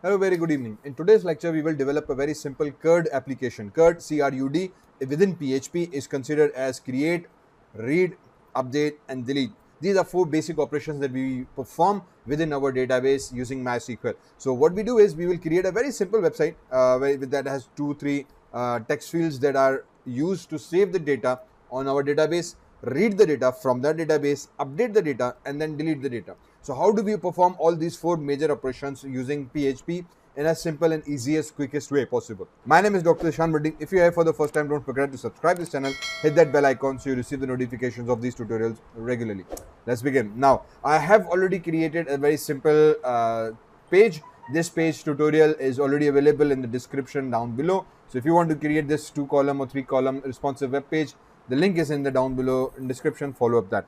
Hello, very good evening. In today's lecture, we will develop a very simple CRUD application. CRUD, C-R-U-D, within PHP is considered as create, read, update, and delete. These are four basic operations that we perform within our database using MySQL. So what we do is we will create a very simple website that has 2-3 text fields that are used to save the data on our database, read the data from that database, update the data, and then delete the data. So how do we perform all these four major operations using PHP in a simple and easiest, quickest way possible? My name is Dr. Zeeshan. If you are here for the first time, don't forget to subscribe this channel, hit that bell icon so you receive the notifications of these tutorials regularly. Let's begin. Now, I have already created a very simple page. This page tutorial is already available in the description down below. So if you want to create this 2-column or 3-column responsive web page, the link is in the down below in description. Follow up that.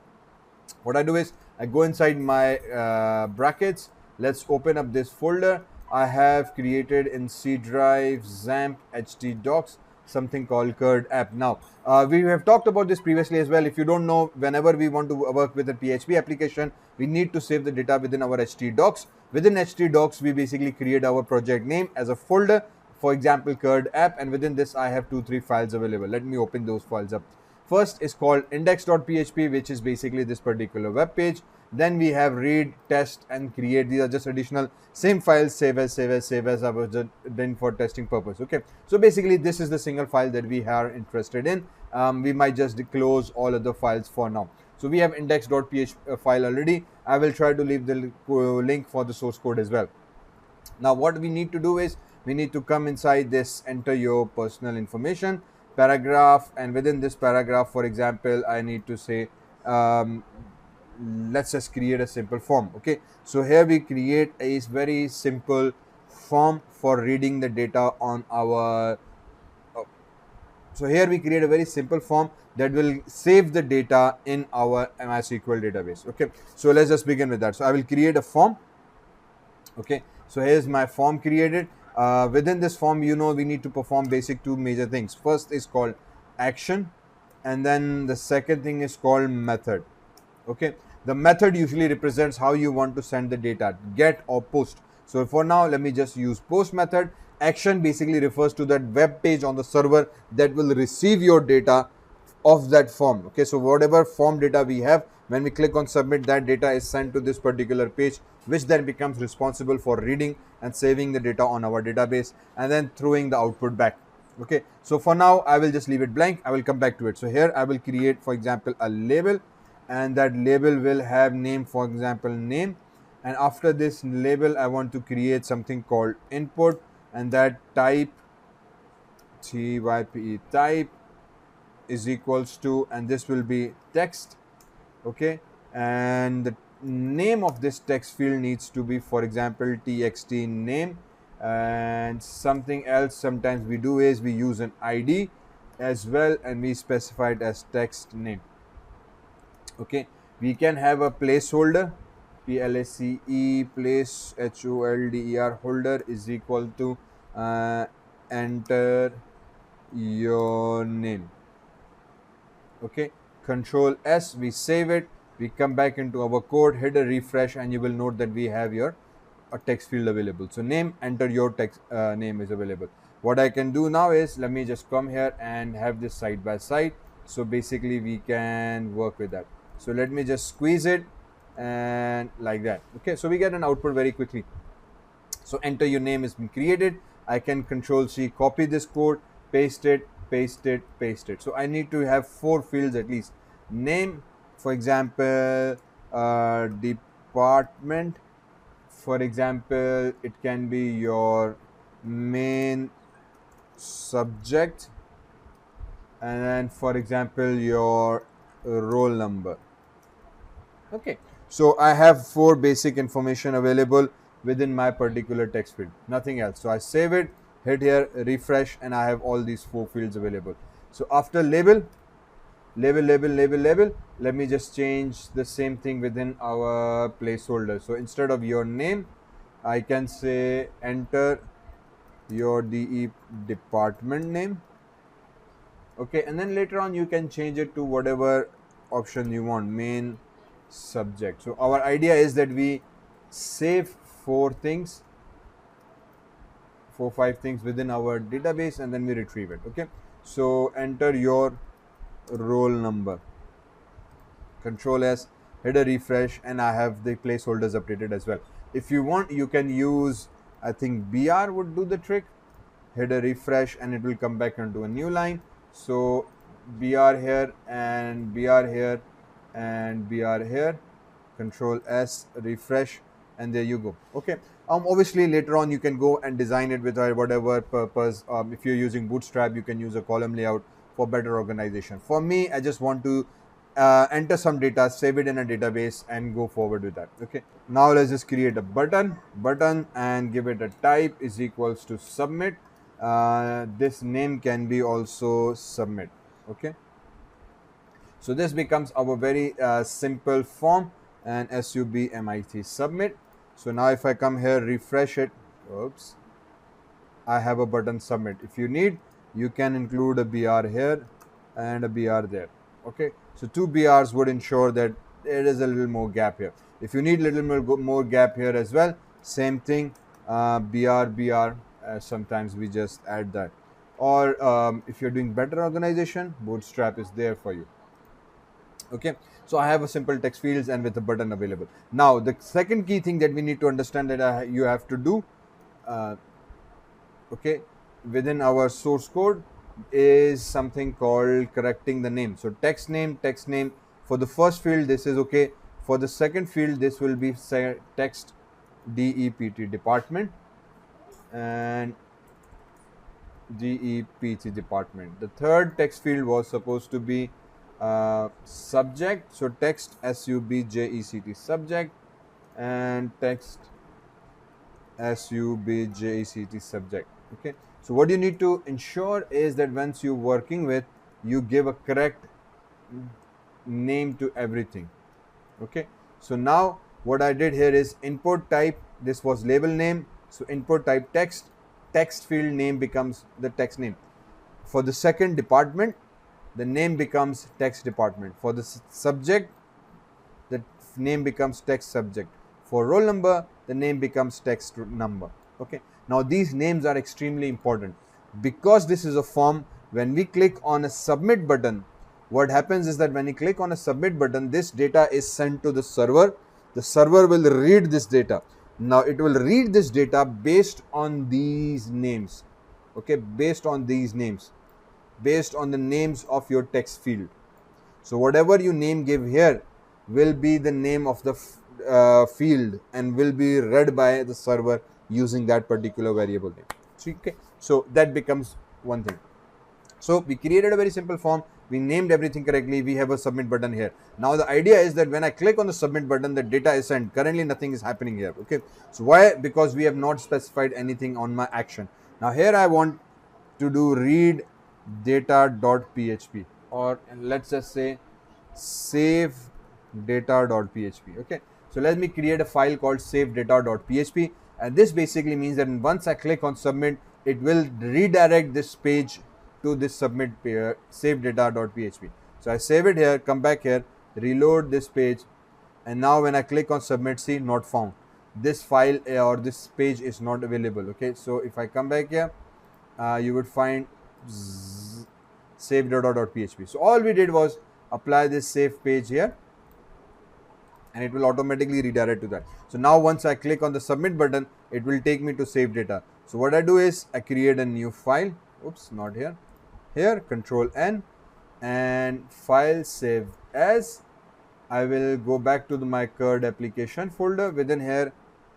What I do is I go inside my brackets. Let's open up this folder. I have created in C drive, XAMPP, htdocs, something called CRUD app. Now, we have talked about this previously as well. If you don't know, whenever we want to work with a PHP application, we need to save the data within our htdocs. Within htdocs, we basically create our project name as a folder. For example, CRUD app, and within this, I have 2-3 files available. Let me open those files up. First is called index.php, which is basically this particular web page. Then we have read, test, and create. These are just additional same files, save as I was just done for testing purpose. Okay, so basically this is the single file that we are interested in. We might just close all other files for now. So we have index.php file already. I will try to leave the link for the source code as well. Now what we need to do is we need to come inside this, enter your personal information paragraph, and within this paragraph, for example, I need to say let's just create a simple form. Okay, so here we create a very simple form for reading the data on our so here we create a very simple form that will save the data in our MySQL database. Okay, so let's just begin with that. So I will create a form. Okay, so here's my form created. Within this form, we need to perform basic two major things. First is called action, and then the second thing is called method. Okay, the method usually represents how you want to send the data, get or post. So for now, let me just use post method. Action basically refers to that web page on the server that will receive your data of that form. Okay, so whatever form data we have, when we click on submit, that data is sent to this particular page, which then becomes responsible for reading and saving the data on our database and then throwing the output back. Okay, so for now I will just leave it blank. I will come back to it. So here I will create, for example, a label, and that label will have name, for example, name. And after this label, I want to create something called input, and that type type is equals to, and this will be text. Okay, and the name of this text field needs to be, for example, txt name. And something else sometimes we do is we use an id as well, and we specify it as text name. Okay, we can have a placeholder, place, place holder, holder is equal to enter your name. Okay, Control S, we save it, we come back into our code, hit a refresh, and you will note that we have your a text field available. So name, enter your text name is available. What I can do now is, let me just come here and have this side by side. So basically we can work with that. So let me just squeeze it and like that. Okay, so we get an output very quickly. So enter your name has been created. I can Control C, copy this code, paste it, paste it, paste it. So I need to have 4 fields at least. Name, for example, department, for example, it can be your main subject, and then for example your roll number. Okay, so I have 4 basic information available within my particular text field, nothing else. So I save it, hit here, refresh, and I have all these 4 fields available. So after label, let me just change the same thing within our placeholder. So instead of your name, I can say enter your DE department name. Okay, and then later on you can change it to whatever option you want, main subject. So our idea is that we save 4 things 4-5 things within our database, and then we retrieve it. Okay, so enter your roll number, Control S, hit a refresh, and I have the placeholders updated as well. If you want, you can use, I think BR would do the trick. Hit a refresh and it will come back into a new line. So BR here and BR here and BR here, Control S, refresh, and there you go. Okay, obviously later on you can go and design it with whatever purpose. If you're using Bootstrap, you can use a column layout for better organization. For me, I just want to enter some data, save it in a database, and go forward with that. Okay, now let's just create a button and give it a type is equals to submit. This name can be also submit. Okay, so this becomes our very simple form, and SUBMIT submit. So now if I come here, refresh it, oops, I have a button submit. If you need, you can include a BR here and a BR there. Okay, so 2 BRs would ensure that there is a little more gap here. If you need a little more gap here as well, same thing, BR, sometimes we just add that. Or if you're doing better organization, Bootstrap is there for you. Okay, so I have a simple text fields and with a button available. Now the second key thing that we need to understand that you have to do, okay, within our source code is something called correcting the name. So text name for the first field, this is okay. For the second field, this will be text DEPT department and DEPT department. The third text field was supposed to be subject, so text SUBJECT subject and text SUBJECT subject. Okay, so what you need to ensure is that once you're working with, you give a correct name to everything. Okay, so now what I did here is input type, this was label name, so input type text field name becomes the text name. For the second department, the name becomes text department. For the subject, the name becomes text subject. For roll number, the name becomes text number. Okay, now these names are extremely important because this is a form. When we click on a submit button, what happens is that when you click on a submit button, this data is sent to the server. The server will read this data. Now it will read this data based on these names. Okay, based on these names, based on the names of your text field. So whatever you name give here will be the name of the field and will be read by the server using that particular variable name. So, okay, so that becomes one thing. So we created a very simple form, we named everything correctly, we have a submit button here. Now the idea is that when I click on the submit button, the data is sent. Currently nothing is happening here. Okay, so why? Because we have not specified anything on my action. Now here I want to do read data.php, or let's just say save data.php. Okay, so let me create a file called save data.php, and this basically means that once I click on submit, it will redirect this page to this submit save data.php. So I save it here, come back here, reload this page, and now when I click on submit, see, not found. This file or this page is not available. Okay, so if I come back here, you would find save data.php. So all we did was apply this save page here, and it will automatically redirect to that. So now once I click on the submit button, it will take me to save data. So what I do is I create a new file. Oops, not here. Here, Control N, and file save as. I will go back to my CRUD application folder. Within here,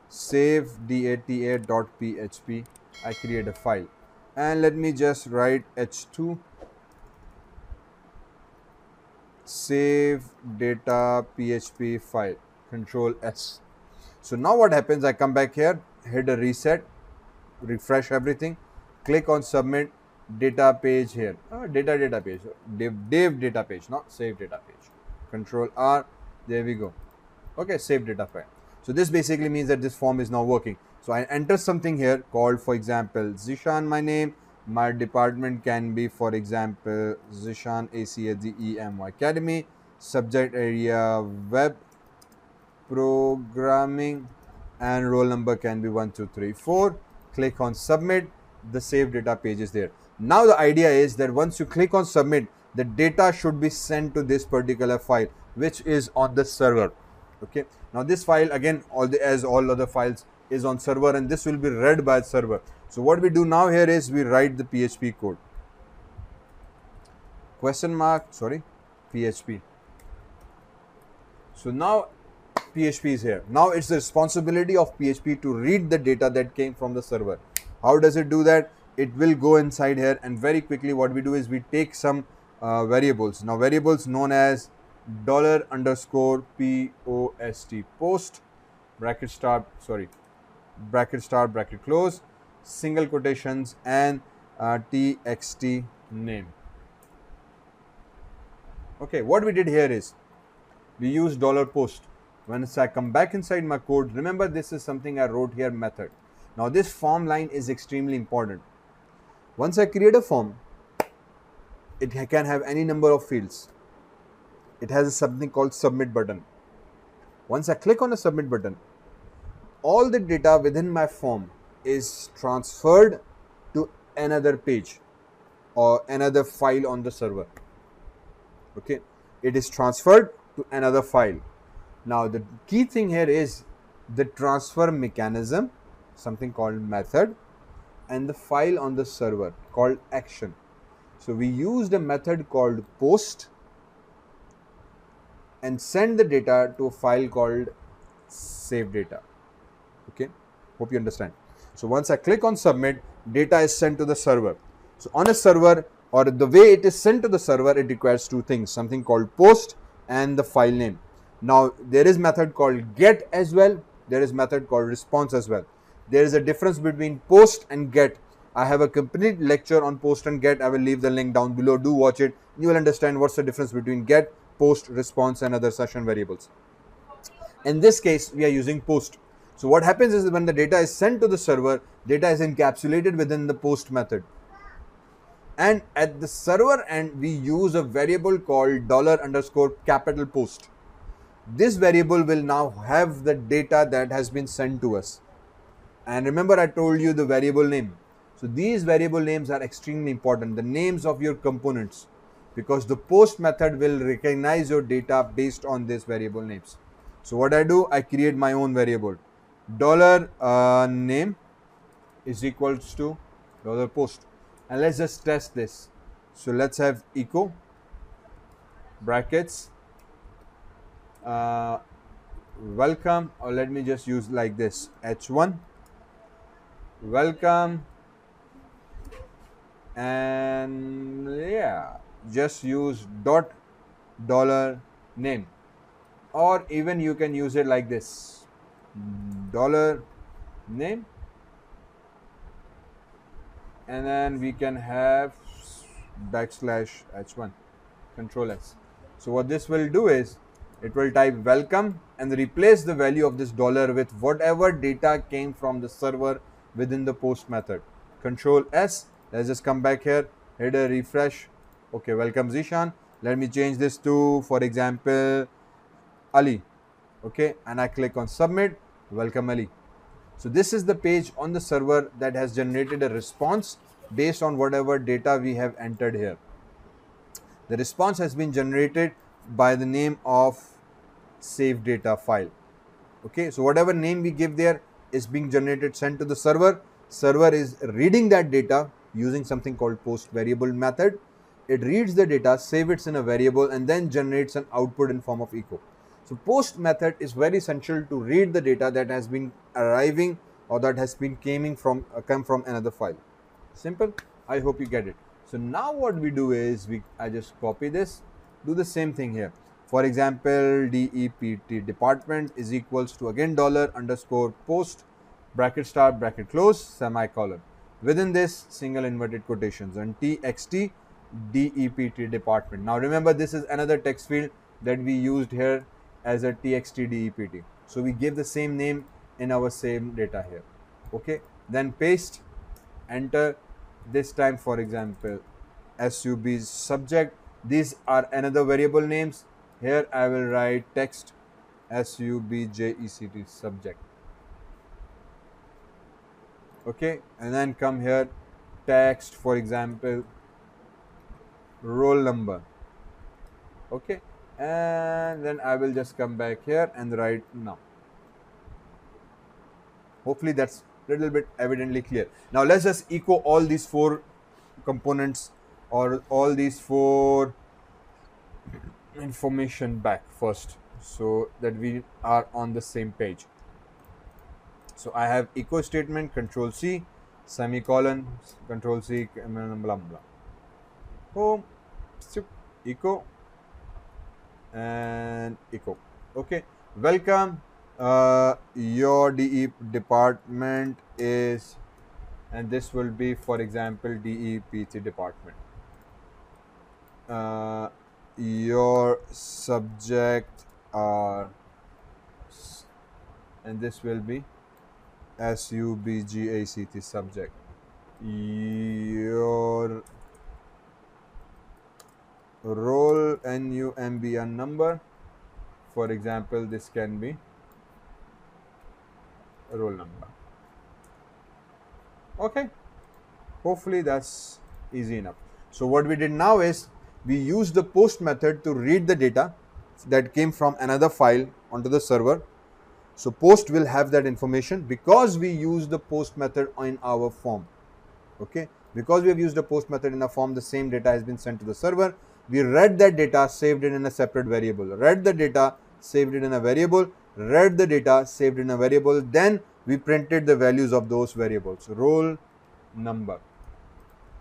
save data.php. I create a file, and let me just write h2 save data php file, Control S. So now what happens, I come back here, hit a reset, refresh everything, click on submit, data page here, data page, div data page, not save data page, Control R, there we go. Okay, save data file. So this basically means that this form is now working. So I enter something here called, for example, Zeeshan, my name. My department can be, for example, Zeeshan ACADEMY Academy. Subject area web programming, and roll number can be 1, 2, 3, 4. click on submit, the save data page is there. Now the idea is that once you click on submit, the data should be sent to this particular file which is on the server. Okay, now this file again, as all other files, is on server, and this will be read by the server. So what we do now here is we write the PHP code. PHP. So now PHP is here. Now it's the responsibility of PHP to read the data that came from the server. How does it do that? It will go inside here, and very quickly what we do is we take some variables. Now variables known as $_post post, bracket start, bracket close, single quotations, and txt name. Okay, what we did here is we use $post. Once I come back inside my code, remember this is something I wrote here, method. Now this form line is extremely important. Once I create a form, it can have any number of fields. It has something called submit button. Once I click on the submit button, all the data within my form is transferred to another page or another file on the server. Okay, it is transferred to another file. Now the key thing here is the transfer mechanism, something called method, and the file on the server called action. So we used a method called post and send the data to a file called save data. Okay, hope you understand. So once I click on submit, data is sent to the server. So on a server, or the way it is sent to the server, it requires two things, something called post and the file name. Now there is method called get as well, there is method called response as well. There is a difference between post and get. I have a complete lecture on post and get. I will leave the link down below. Do watch it. You will understand what's the difference between get, post, response, and other session variables. In this case, we are using post. So what happens is when the data is sent to the server, data is encapsulated within the post method. And at the server end, we use a variable called $_post. This variable will now have the data that has been sent to us. And remember, I told you the variable name. So these variable names are extremely important, the names of your components, because the post method will recognize your data based on these variable names. So what I do, I create my own variable. $name is equals to $post. And let's just test this. So let's have echo brackets welcome, or let me just use like this, h1 welcome, and yeah, just use $name, or even you can use it like this, $name, and then we can have \h1, control S. So what this will do is it will type welcome and replace the value of this dollar with whatever data came from the server within the post method. Control S. Let's just come back here, hit a refresh. Okay, welcome Zeeshan. Let me change this to, for example, Ali. Okay, and I click on submit. Welcome Ali. So this is the page on the server that has generated a response based on whatever data we have entered here. The response has been generated by the name of save data file. Okay, so whatever name we give there is being generated, sent to the server. Server is reading that data using something called post variable method. It reads the data, save it in a variable, and then generates an output in form of echo. So post method is very essential to read the data that has been arriving or that has been come from another file. Simple. I hope you get it. So now what we do is I just copy this, do the same thing here. For example, DEPT department is equals to again $_post, bracket start, bracket close, semicolon. Within this, single inverted quotations, and txt DEPT department. Now remember, this is another text field that we used here as a txt DEPT. So we give the same name in our same data here. Okay, then paste, enter. This time, for example, sub subject. These are another variable names. Here I will write text subject subject. okay, and then come here, text, for example, roll number, okay, and then I will just come back here and write now. Hopefully that's a little bit evidently clear. Now let's just echo all these four components or all these four information back first so that we are on the same page. So I have echo statement, control C, semicolon, control C, blah blah. Home, echo, and echo. Okay, welcome. Your DE department is, and this will be, for example, DEPC department. Your subject are, and this will be SUBGACT subject. Your roll NUMBN number, for example, this can be roll number. Okay, hopefully that's easy enough. So what we did now is we used the post method to read the data that came from another file onto the server. So post will have that information because we use the post method in our form. Okay, because we have used the post method in a form, the same data has been sent to the server. We read that data, saved it in a separate variable, read the data, saved it in a variable, read the data, saved it in a variable, then we printed the values of those variables. Roll number,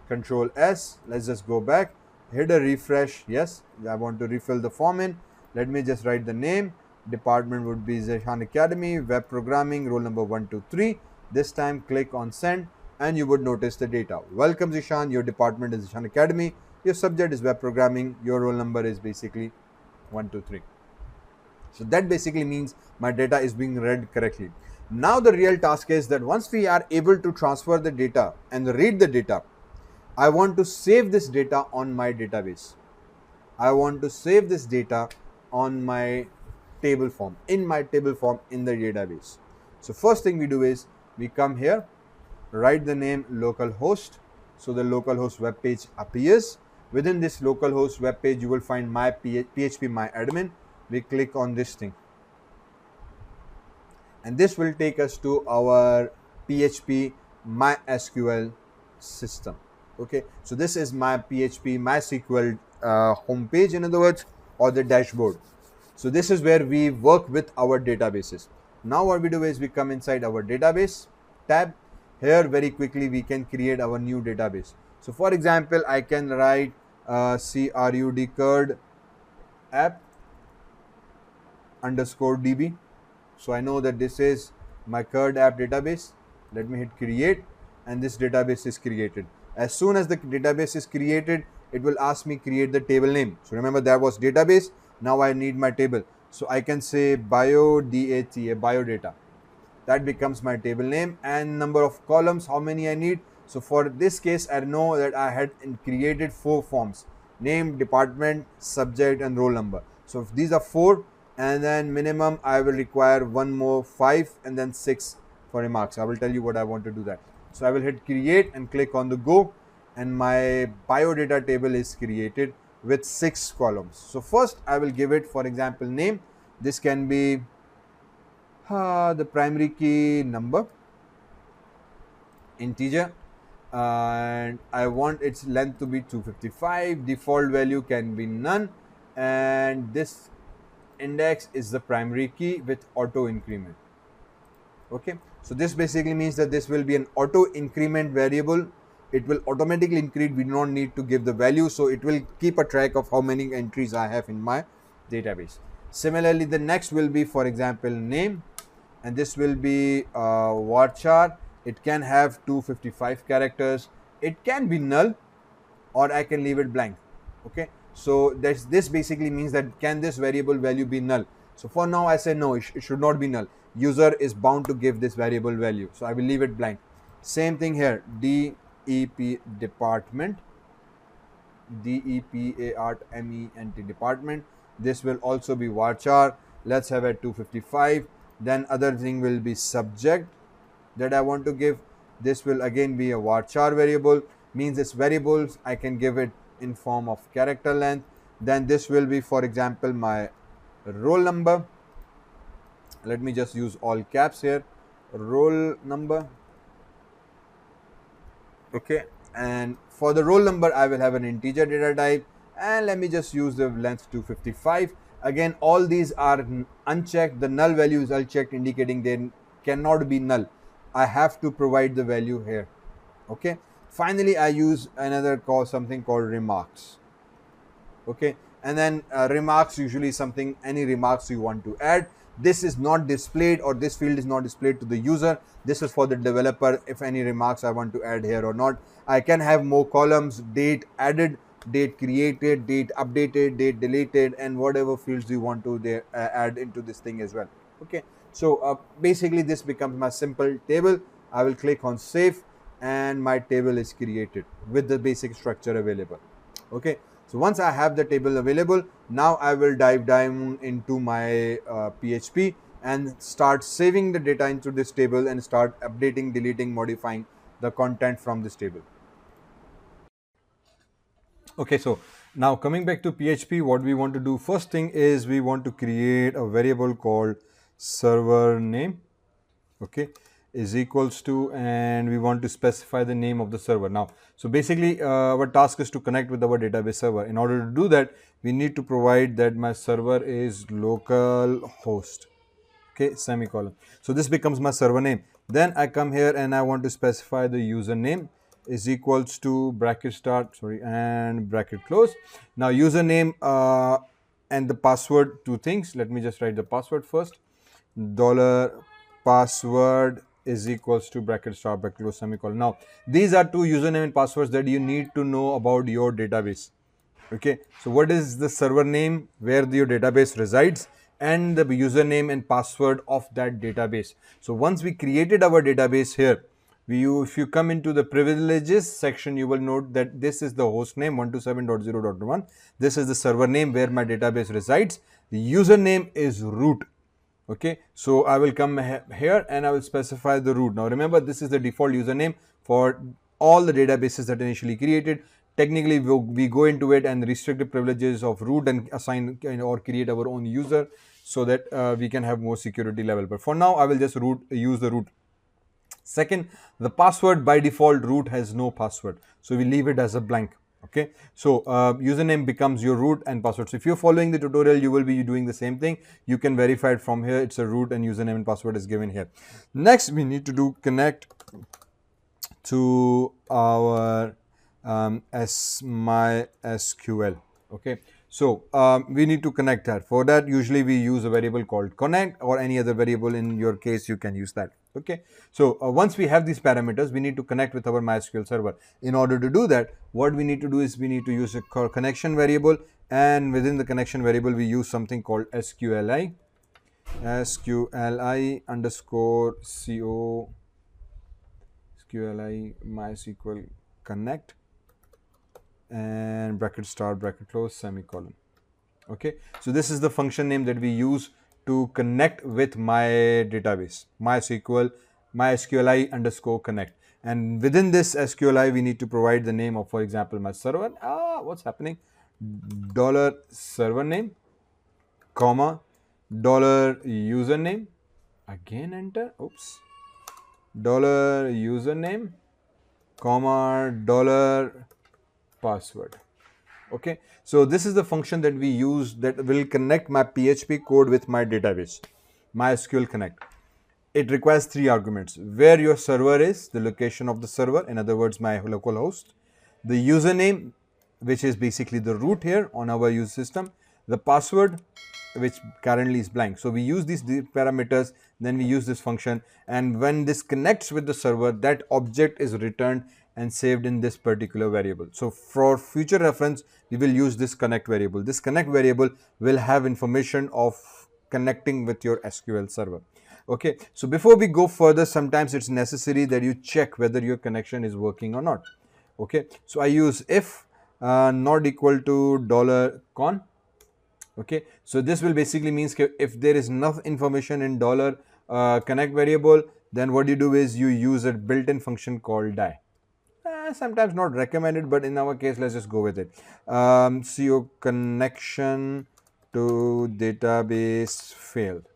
control S, let's just go back, hit a refresh. Yes, I want to refill the form in. Let me just write the name. Department would be Zeeshan Academy, web programming, roll number 123. This time click on send and you would notice the data. Welcome Zeeshan, your department is Zeeshan Academy, your subject is web programming, your roll number is basically 123. So that basically means my data is being read correctly. Now the real task is that once we are able to transfer the data and read the data, I want to save this data on my database. I want to save this data on my table form, in my table form in the database. So first thing we do is we come here, write the name localhost. So the localhost web page appears. Within this localhost web page, you will find my PHP my admin. We click on this thing, and this will take us to our PHP MySQL system. Okay, so this is my PHP MySQL homepage, in other words, or the dashboard. So this is where we work with our databases. Now what we do is we come inside our database tab. Here very quickly we can create our new database. So for example, I can write CRUD CRUD app underscore DB. So I know that this is my CRUD app database. Let me hit create, and this database is created. As soon as the database is created, it will ask me create the table name. So remember, that was database. Now I need my table. So I can say biodata, biodata. That becomes my table name, and number of columns, how many I need. So for this case, I know that I had created 4 forms: name, department, subject, and roll number. So if these are 4, and then minimum I will require 1 more, 5, and then 6 for remarks. I will tell you what I want to do that. So I will hit create and click on the go, and my biodata table is created with 6 columns. So first I will give it, for example, name. This can be the primary key number, integer, and I want its length to be 255. Default value can be none, and this index is the primary key with auto increment. Okay, so this basically means that this will be an auto increment variable. It will automatically increase. We do not need to give the value, so it will keep a track of how many entries I have in my database. Similarly, the next will be, for example, name, and this will be varchar. It can have 255 characters. It can be null, or I can leave it blank. Okay, so this basically means that can this variable value be null. So for now I say no, it should not be null. User is bound to give this variable value, so I will leave it blank. Same thing here, DEP department, DEPARTMENT department. This will also be varchar. Let's have a 255. Then other thing will be subject that I want to give. This will again be a varchar variable, means it's variables. I can give it in form of character length. Then this will be, for example, my roll number. Let me just use all caps here, roll number. Okay, and for the roll number I will have an integer data type, and let me just use the length 255. Again, all these are unchecked. The null value is unchecked, indicating they cannot be null. I have to provide the value here. Okay, finally I use another something called remarks. Okay, and then remarks, usually something, any remarks you want to add. This is not displayed, or this field is not displayed to the user. This is for the developer. If any remarks I want to add here or not, I can have more columns: date added, date created, date updated, date deleted, and whatever fields you want to add into this thing as well. Okay, so basically this becomes my simple table. I will click on save, and my table is created with the basic structure available. Okay, so once I have the table available, now I will dive down into my PHP and start saving the data into this table and start updating, deleting, modifying the content from this table. Okay, so now coming back to PHP, what we want to do first thing is we want to create a variable called server name. Okay, is equals to, and we want to specify the name of the server. Now, so basically our task is to connect with our database server. In order to do that, we need to provide that my server is local host. Okay, semicolon. So this becomes my server name. Then I come here and I want to specify the username is equals to bracket start, and bracket close. Now username and the password, two things. Let me just write the password first. Dollar password is equals to bracket start, bracket close, semicolon. Now these are two username and passwords that you need to know about your database. Okay, so what is the server name where your database resides, and the username and password of that database. So once we created our database here, if you come into the privileges section, you will note that this is the host name 127.0.1. This is the server name where my database resides. The username is root. Okay, so I will come here and I will specify the root. Now remember, this is the default username for all the databases that initially created. Technically we go into it and restrict the privileges of root and assign or create our own user, so that we can have more security level. But for now I will just use the root. Second, the password, by default root has no password, so we leave it as a blank. Okay, so username becomes your root and password. So if you're following the tutorial, you will be doing the same thing. You can verify it from here. It's a root and username and password is given here. Next, we need to do connect to our MySQL. Okay, so we need to connect that. For that, usually we use a variable called connect, or any other variable. In your case, you can use that. Okay, so once we have these parameters, we need to connect with our MySQL server. In order to do that, what we need to do is we need to use a connection variable, and within the connection variable we use something called SQLI underscore co SQLI MySQL connect, and bracket start, bracket close, semicolon. Okay, so this is the function name that we use to connect with my database, MySQLI underscore connect. And within this SQLI, we need to provide the name of, for example, my server. What's happening? Dollar server name, comma, dollar username, again enter, oops, dollar username, comma, dollar password. Okay, so this is the function that we use that will connect my PHP code with my database, MySQL connect. It requires three arguments: where your server is, the location of the server, in other words my local host, the username, which is basically the root here on our user system, the password, which currently is blank. So we use these parameters, then we use this function, and when this connects with the server, that object is returned and saved in this particular variable. So for future reference, we will use this connect variable. This connect variable will have information of connecting with your SQL server. Okay, so before we go further, sometimes it's necessary that you check whether your connection is working or not. Okay, so I use if not equal to $con. Okay, so this will basically means if there is enough information in connect variable, then what you do is you use a built-in function called die. Sometimes not recommended, but in our case, let's just go with it. CO connection to database failed.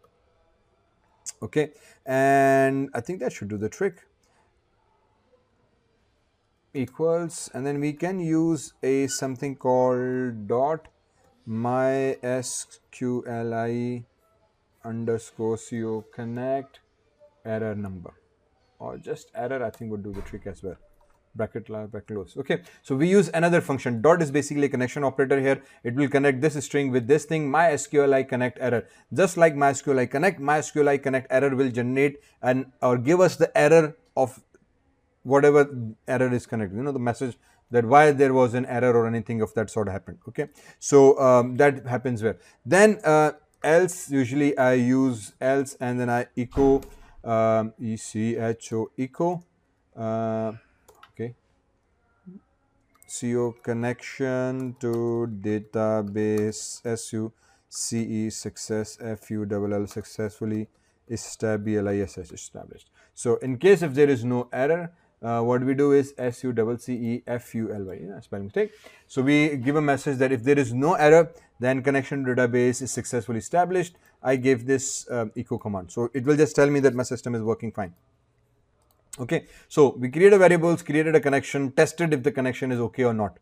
Okay, and I think that should do the trick. Equals, and then we can use a something called dot mysqli underscore co connect error number, or just error, I think would do the trick as well. Bracket close. Okay, so we use another function. Dot is basically a connection operator here. It will connect this string with this thing, mysqli connect error. Just like mysqli connect error will generate and or give us the error of whatever error is connected, the message that why there was an error or anything of that sort happened. Okay, so that happens where then else, usually I use else and then I echo echo okay, co connection to database success full successfully established. So in case if there is no error, what we do is successfully, spelling mistake. So we give a message that if there is no error, then connection to database is successfully established. I give this echo command, so it will just tell me that my system is working fine. Okay, so we created variables, created a connection, tested if the connection is okay or not.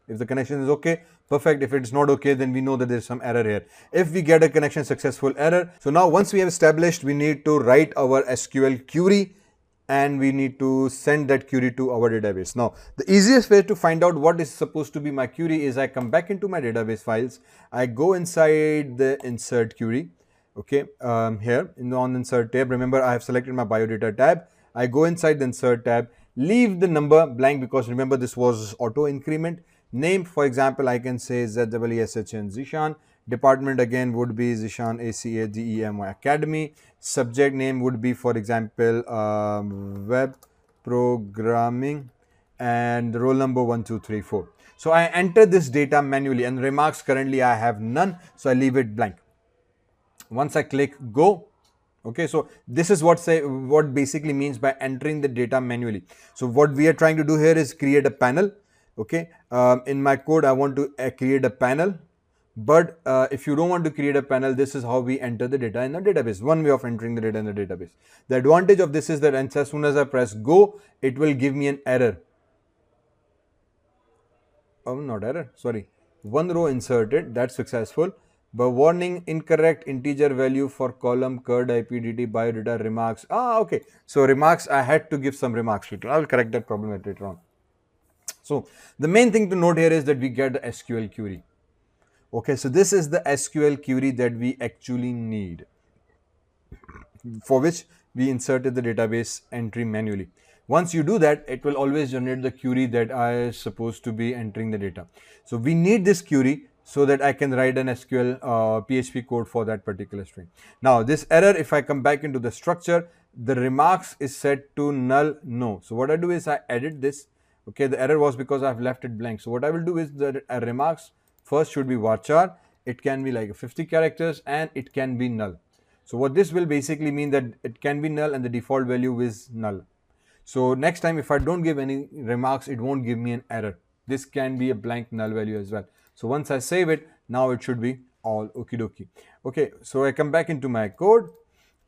If the connection is okay, perfect. If it's not okay, then we know that there's some error here. If we get a connection successful error, so now once we have established, we need to write our SQL query and we need to send that query to our database. Now, the easiest way to find out what is supposed to be my query is I come back into my database files, I go inside the insert query. Okay, here on insert tab, remember I have selected my biodata tab. I go inside the insert tab, leave the number blank because remember this was auto increment. Name, for example, I can say ZEESHN Zeeshan. Department again would be Zeeshan ACADEMY Academy. Subject name would be, for example, web programming, and roll number 1234. So I enter this data manually, and remarks currently I have none, so I leave it blank. Once I click go, okay, so this is what basically means by entering the data manually. So what we are trying to do here is create a panel. Okay, in my code I want to create a panel, but if you don't want to create a panel, this is how we enter the data in the database. One way of entering the data in the database. The advantage of this is that as soon as I press go, it will give me an error. Oh, not error, sorry, one row inserted, that's successful. But warning, incorrect integer value for column CRUD IPDT biodata remarks. Okay, so remarks, I had to give some remarks later. I will correct that problem later on. So the main thing to note here is that we get the SQL query. Okay, so this is the SQL query that we actually need, for which we inserted the database entry manually. Once you do that, it will always generate the query that I is supposed to be entering the data. So we need this query so that I can write an SQL PHP code for that particular string. Now this error, if I come back into the structure, the remarks is set to null no. So what I do is I edit this. Okay, the error was because I've left it blank. So what I will do is the remarks first should be varchar. It can be like 50 characters and it can be null. So what this will basically mean that it can be null and the default value is null. So next time if I don't give any remarks, it won't give me an error. This can be a blank null value as well. So once I save it, now it should be all okie dokie. Okay, so I come back into my code,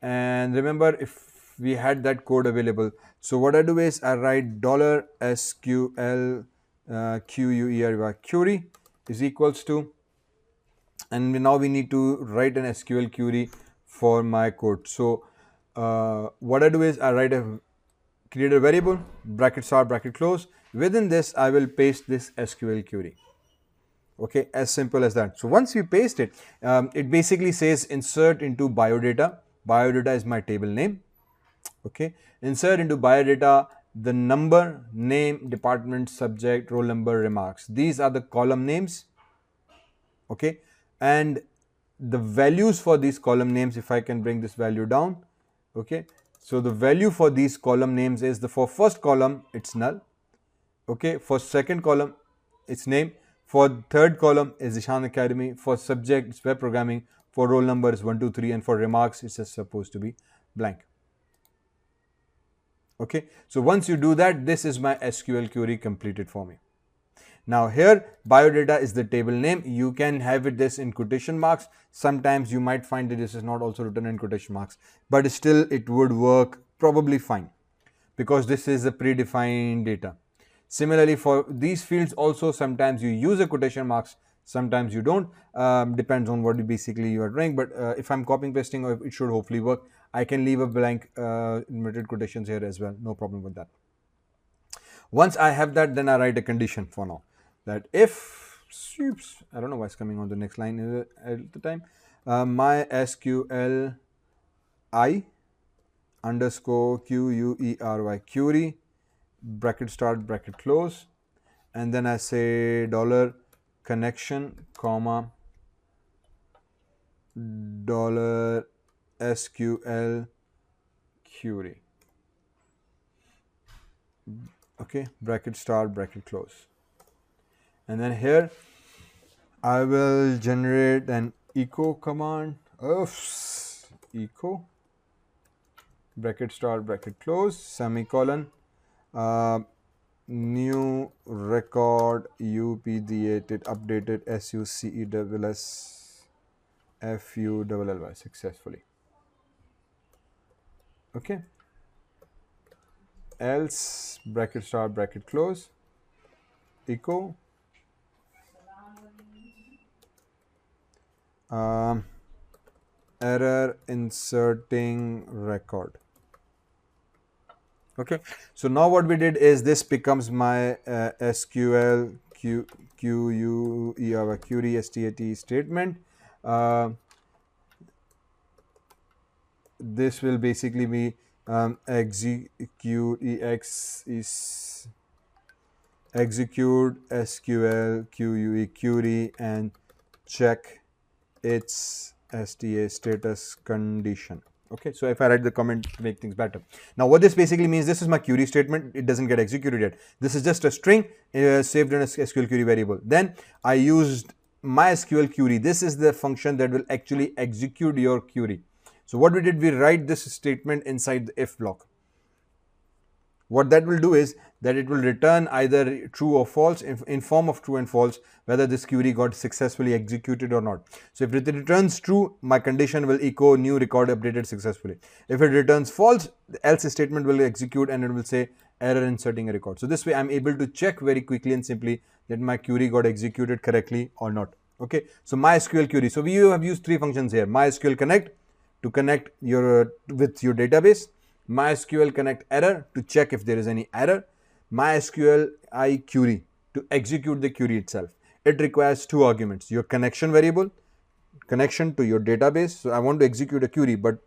and remember if we had that code available. So what I do is I write $SQL query is equals to, and now we need to write an SQL query for my code. So what I do is I create a variable, bracket start, bracket close. Within this, I will paste this SQL query. Okay, as simple as that. So once you paste it, it basically says insert into biodata. Biodata is my table name. Okay, insert into biodata the number, name, department, subject, roll number, remarks. These are the column names. Okay, and the values for these column names, if I can bring this value down. Okay, so the value for these column names is for first column it's null. Okay, for second column it's name, for third column is Zeeshan Academy, for subject it's web programming, for roll number is 123, and for remarks it's just supposed to be blank. Okay, so once you do that, this is my SQL query completed for me. Now here biodata is the table name. You can have it this in quotation marks. Sometimes you might find that this is not also written in quotation marks, but still it would work probably fine because this is a predefined data. Similarly, for these fields also, sometimes you use a quotation marks, sometimes you don't. Depends on what basically you are doing. But if I'm copying pasting, it should hopefully work. I can leave a blank inverted quotations here as well. No problem with that. Once I have that, then I write a condition for now that if, oops, I don't know why it's coming on the next line at the time, MySQL I underscore query query bracket start bracket close, and then I say dollar connection comma dollar SQL query, okay, bracket start bracket close, and then here I will generate an echo command of echo bracket start bracket close semicolon new record updated successfully successfully. Okay, else bracket start bracket close echo error inserting record. Okay, so now what we did is this becomes my SQL query stat statement. This will basically be execute SQL query and check its sta status condition. Okay, so if I write the comment to make things better. Now what this basically means, this is my query statement. It doesn't get executed yet. This is just a string saved in a SQL query variable. Then I used MySQL query. This is the function that will actually execute your query. So what we did, we write this statement inside the if block. What that will do is that it will return either true or false in form of true and false, whether this query got successfully executed or not. So if it returns true, my condition will echo new record updated successfully. If it returns false, the else statement will execute and it will say error inserting a record. So this way I'm able to check very quickly and simply that my query got executed correctly or not. Okay, so MySQL query. So we have used three functions here. MySQL connect to connect your with your database, MySQL connect error to check if there is any error, MySQL I query to execute the query itself. It requires two arguments, your connection variable, connection to your database. So I want to execute a query, but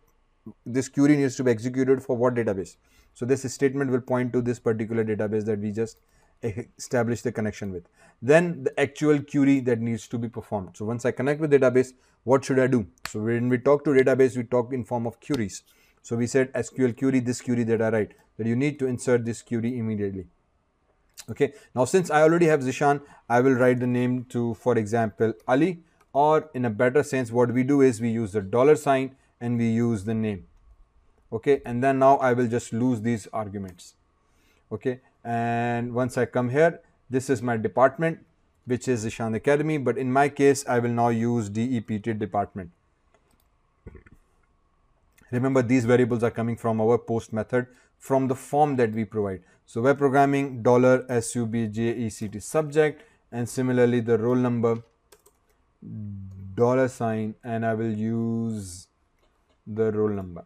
this query needs to be executed for what database? So this statement will point to this particular database that we just establish the connection with. Then the actual query that needs to be performed. So once I connect with database, what should I do? So when we talk to database, we talk in form of queries. So we said SQL query, this query that I write, that you need to insert this query immediately. Okay, now since I already have Zeeshan, I will write the name to, for example, Ali, or in a better sense, what we do is we use the $sign and we use the name. Okay, and then now I will just lose these arguments. Okay, and once I come here, this is my department, which is Zeeshan Academy, but in my case, I will now use DEPT department. Remember, these variables are coming from our post method from the form that we provide. So web programming $subject subject, and similarly the roll number $sign, and I will use the roll number,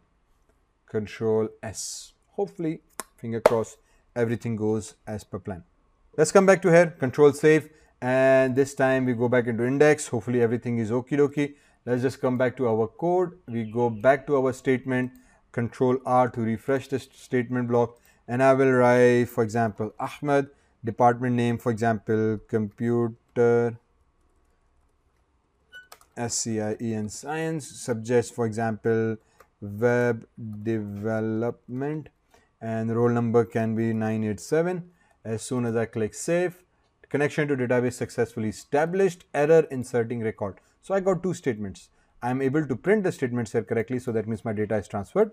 Control S. Hopefully, finger crossed, everything goes as per plan. Let's come back to here, Control save, and this time we go back into index. Hopefully everything is okie dokie. Let's just come back to our code. We go back to our statement, Control R to refresh this statement block, and I will write, for example, Ahmed, department name, for example, computer SCIE science, subjects, for example, web development, and roll number can be 987. As soon as I click save, connection to database successfully established, error inserting record. So I got two statements. I am able to print the statements here correctly, so that means my data is transferred.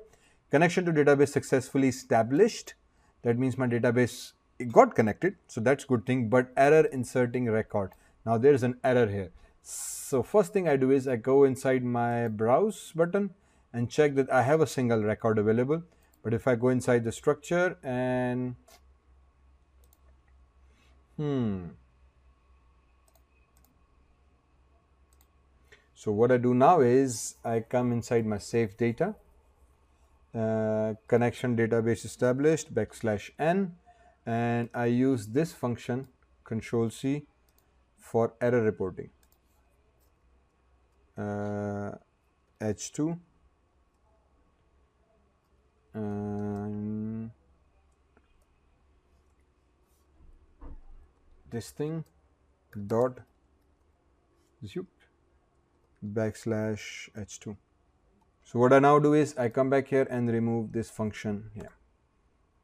Connection to database successfully established, That means my database, it got connected, so that's good thing, but error inserting record. Now there's an error here. So first thing I do is I go inside my browse button and check that I have a single record available. But if I go inside the structure and so what I do now is I come inside my save data, connection database established \n, and I use this function Control C for error reporting. H2 and this thing dot zip \h2. So what I now do is I come back here and remove this function here,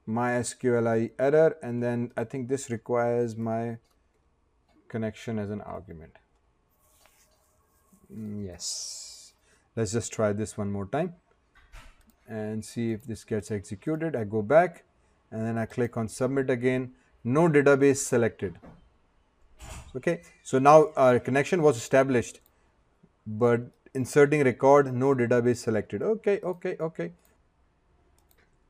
MySQL error, and then I think this requires my connection as an argument. Yes, let's just try this one more time and see if this gets executed. I go back and then I click on submit again. No database selected. Okay, so now our connection was established, but inserting record, no database selected. Okay.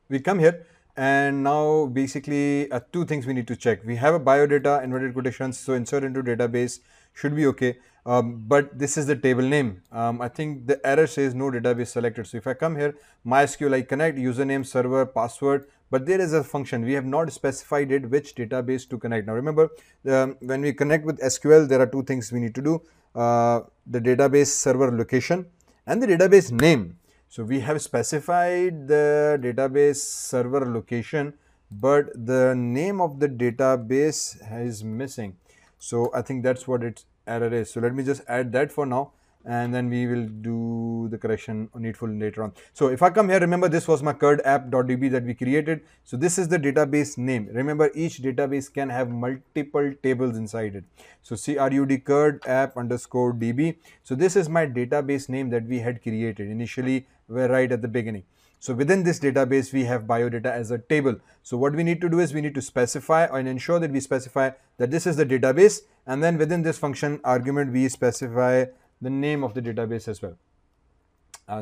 We come here and now basically two things we need to check. We have a biodata inverted quotations, so insert into database should be okay. But this is the table name. I think the error says no database selected. So if I come here, MySQL connect, username, server, password, but there is a function. We have not specified it which database to connect. Now remember, when we connect with SQL, there are two things we need to do. The database server location and the database name. So we have specified the database server location, but the name of the database is missing. So I think that's what its error is. So let me just add that for now, and then we will do the correction needful later on. So if I come here, remember this was my CRUD app.db that we created. So this is the database name. Remember, each database can have multiple tables inside it. So CRUD CRUD app_db. So this is my database name that we had created initially, right at the beginning. So within this database, we have biodata as a table. So what we need to do is we need to specify and ensure that we specify that this is the database, and then within this function argument, we specify the name of the database as well.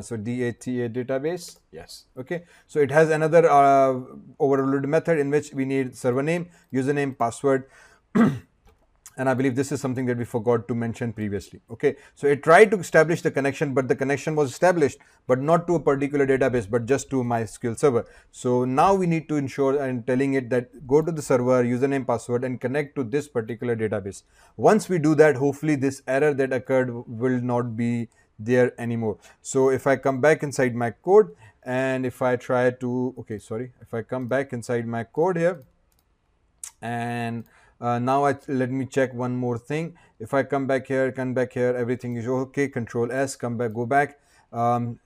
So DATA database, yes, okay. So it has another overloaded method in which we need server name, username, password, and I believe this is something that we forgot to mention previously. Okay, so it tried to establish the connection, but the connection was established, but not to a particular database, but just to MySQL server. So now we need to ensure and telling it that go to the server, username, password, and connect to this particular database. Once we do that, hopefully this error that occurred will not be there anymore. So if I come back inside my code and if I try to, if I come back inside my code here and now let me check one more thing. If I come back here, everything is okay. Control S, come back, go back.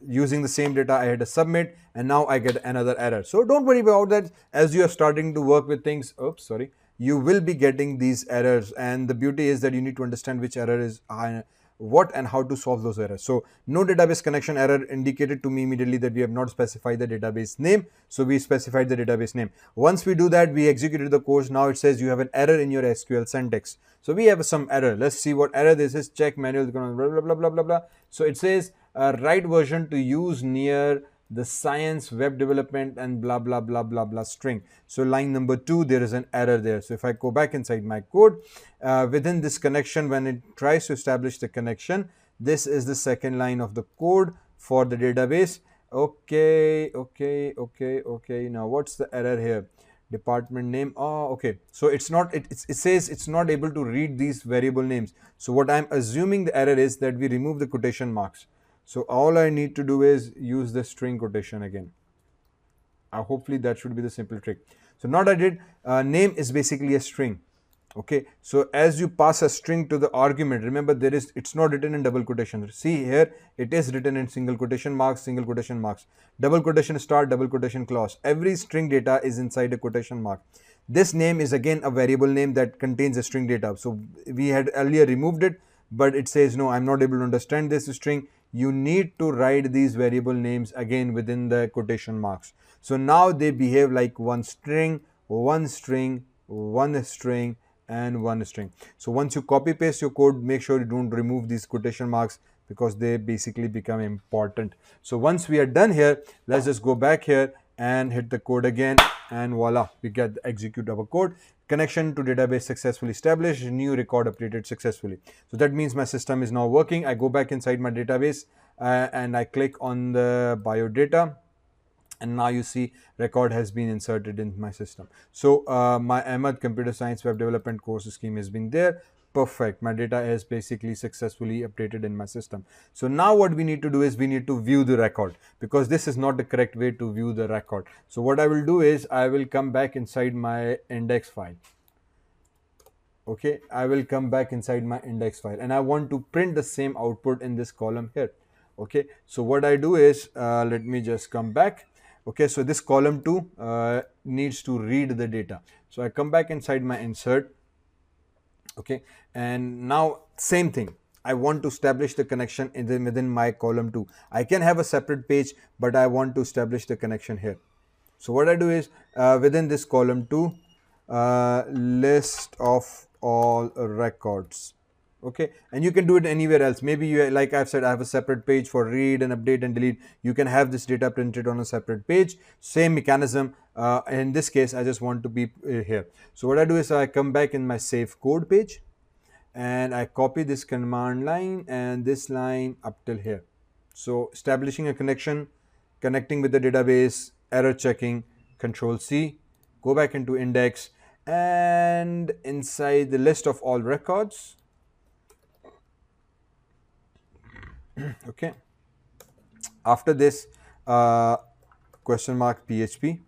Using the same data, I had a submit, and now I get another error. So don't worry about that. As you are starting to work with things, you will be getting these errors. And the beauty is that you need to understand which error is what and how to solve those errors. So no database connection error indicated to me immediately that we have not specified the database name. So we specified the database name. Once we do that, we executed the course. Now it says you have an error in your SQL syntax. So we have some error. Let's see what error this is. Check manual blah blah blah blah blah. So it says right version to use near the science web development and blah blah blah blah blah string. So line number 2, there is an error there. So if I go back inside my code, within this connection, when it tries to establish the connection, this is the second line of the code for the database. Okay. Now what's the error here? Department name. So it's not, it says it's not able to read these variable names. So what I'm assuming the error is that we remove the quotation marks. So all I need to do is use the string quotation again. Hopefully that should be the simple trick. So now I did, name is basically a string. Okay, so as you pass a string to the argument, remember it's not written in double quotation. See here, it is written in single quotation marks, double quotation start, double quotation close. Every string data is inside a quotation mark. This name is again a variable name that contains a string data. So we had earlier removed it, but it says no, I'm not able to understand this string. You need to write these variable names again within the quotation marks. So now they behave like one string one string, one string, and one string. So once you copy paste your code, make sure you don't remove these quotation marks because they basically become important. So once we are done here, let's just go back here and hit the code again, and voila, we get execute our code. Connection to database successfully established, new record updated successfully. So that means my system is now working. I go back inside my database and I click on the biodata, and now you see record has been inserted in my system. So my Ahmed Computer Science Web Development course scheme has been there. Perfect. My data is basically successfully updated in my system. So now what we need to do is we need to view the record, because this is not the correct way to view the record. So what I will do is I will come back inside my index file. Okay, I will come back inside my index file and I want to print the same output in this column here. Okay, so what I do is let me just come back. Okay, so this column 2 needs to read the data. So I come back inside my insert. Okay, and now same thing, I want to establish the connection within my column 2. I can have a separate page, but I want to establish the connection here. So what I do is within this column 2, list of all records. Okay, and you can do it anywhere else. Maybe you, like I've said, I have a separate page for read and update and delete. You can have this data printed on a separate page. Same mechanism. In this case, I just want to be here. So what I do is I come back in my save code page and I copy this command line and this line up till here. So establishing a connection, connecting with the database, error checking, Control C, go back into index, and inside the list of all records. Okay, after this question mark PHP,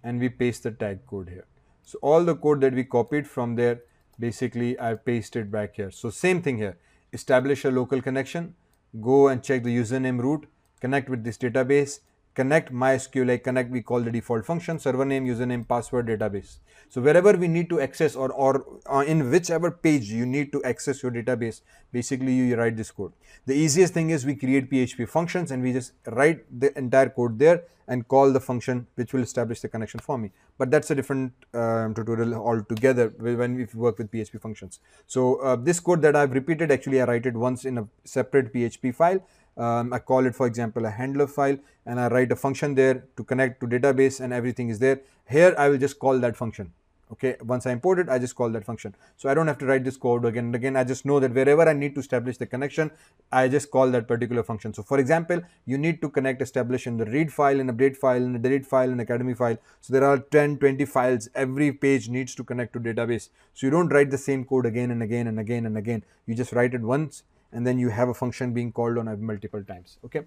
and we paste the tag code here. So all the code that we copied from there, basically I pasted back here. So same thing here, establish a local connection, go and check the username root, connect with this database, connect MySQL, connect, we call the default function, server name, username, password, database. So wherever we need to access or in whichever page you need to access your database, basically you write this code. The easiest thing is we create PHP functions and we just write the entire code there and call the function which will establish the connection for me. But that's a different tutorial altogether when we work with PHP functions. So this code that I've repeated, actually I write it once in a separate PHP file. I call it, for example, a handler file, and I write a function there to connect to database, and everything is there. Here I will just call that function. Okay, once I import it, I just call that function. So I don't have to write this code again and again. I just know that wherever I need to establish the connection, I just call that particular function. So for example, you need to connect, establish in the read file, in update file, in the delete file, in academy file. So there are 10, 20 files. Every page needs to connect to database. So you don't write the same code again and again and again and again. You just write it once, and then you have a function being called on multiple times. Okay,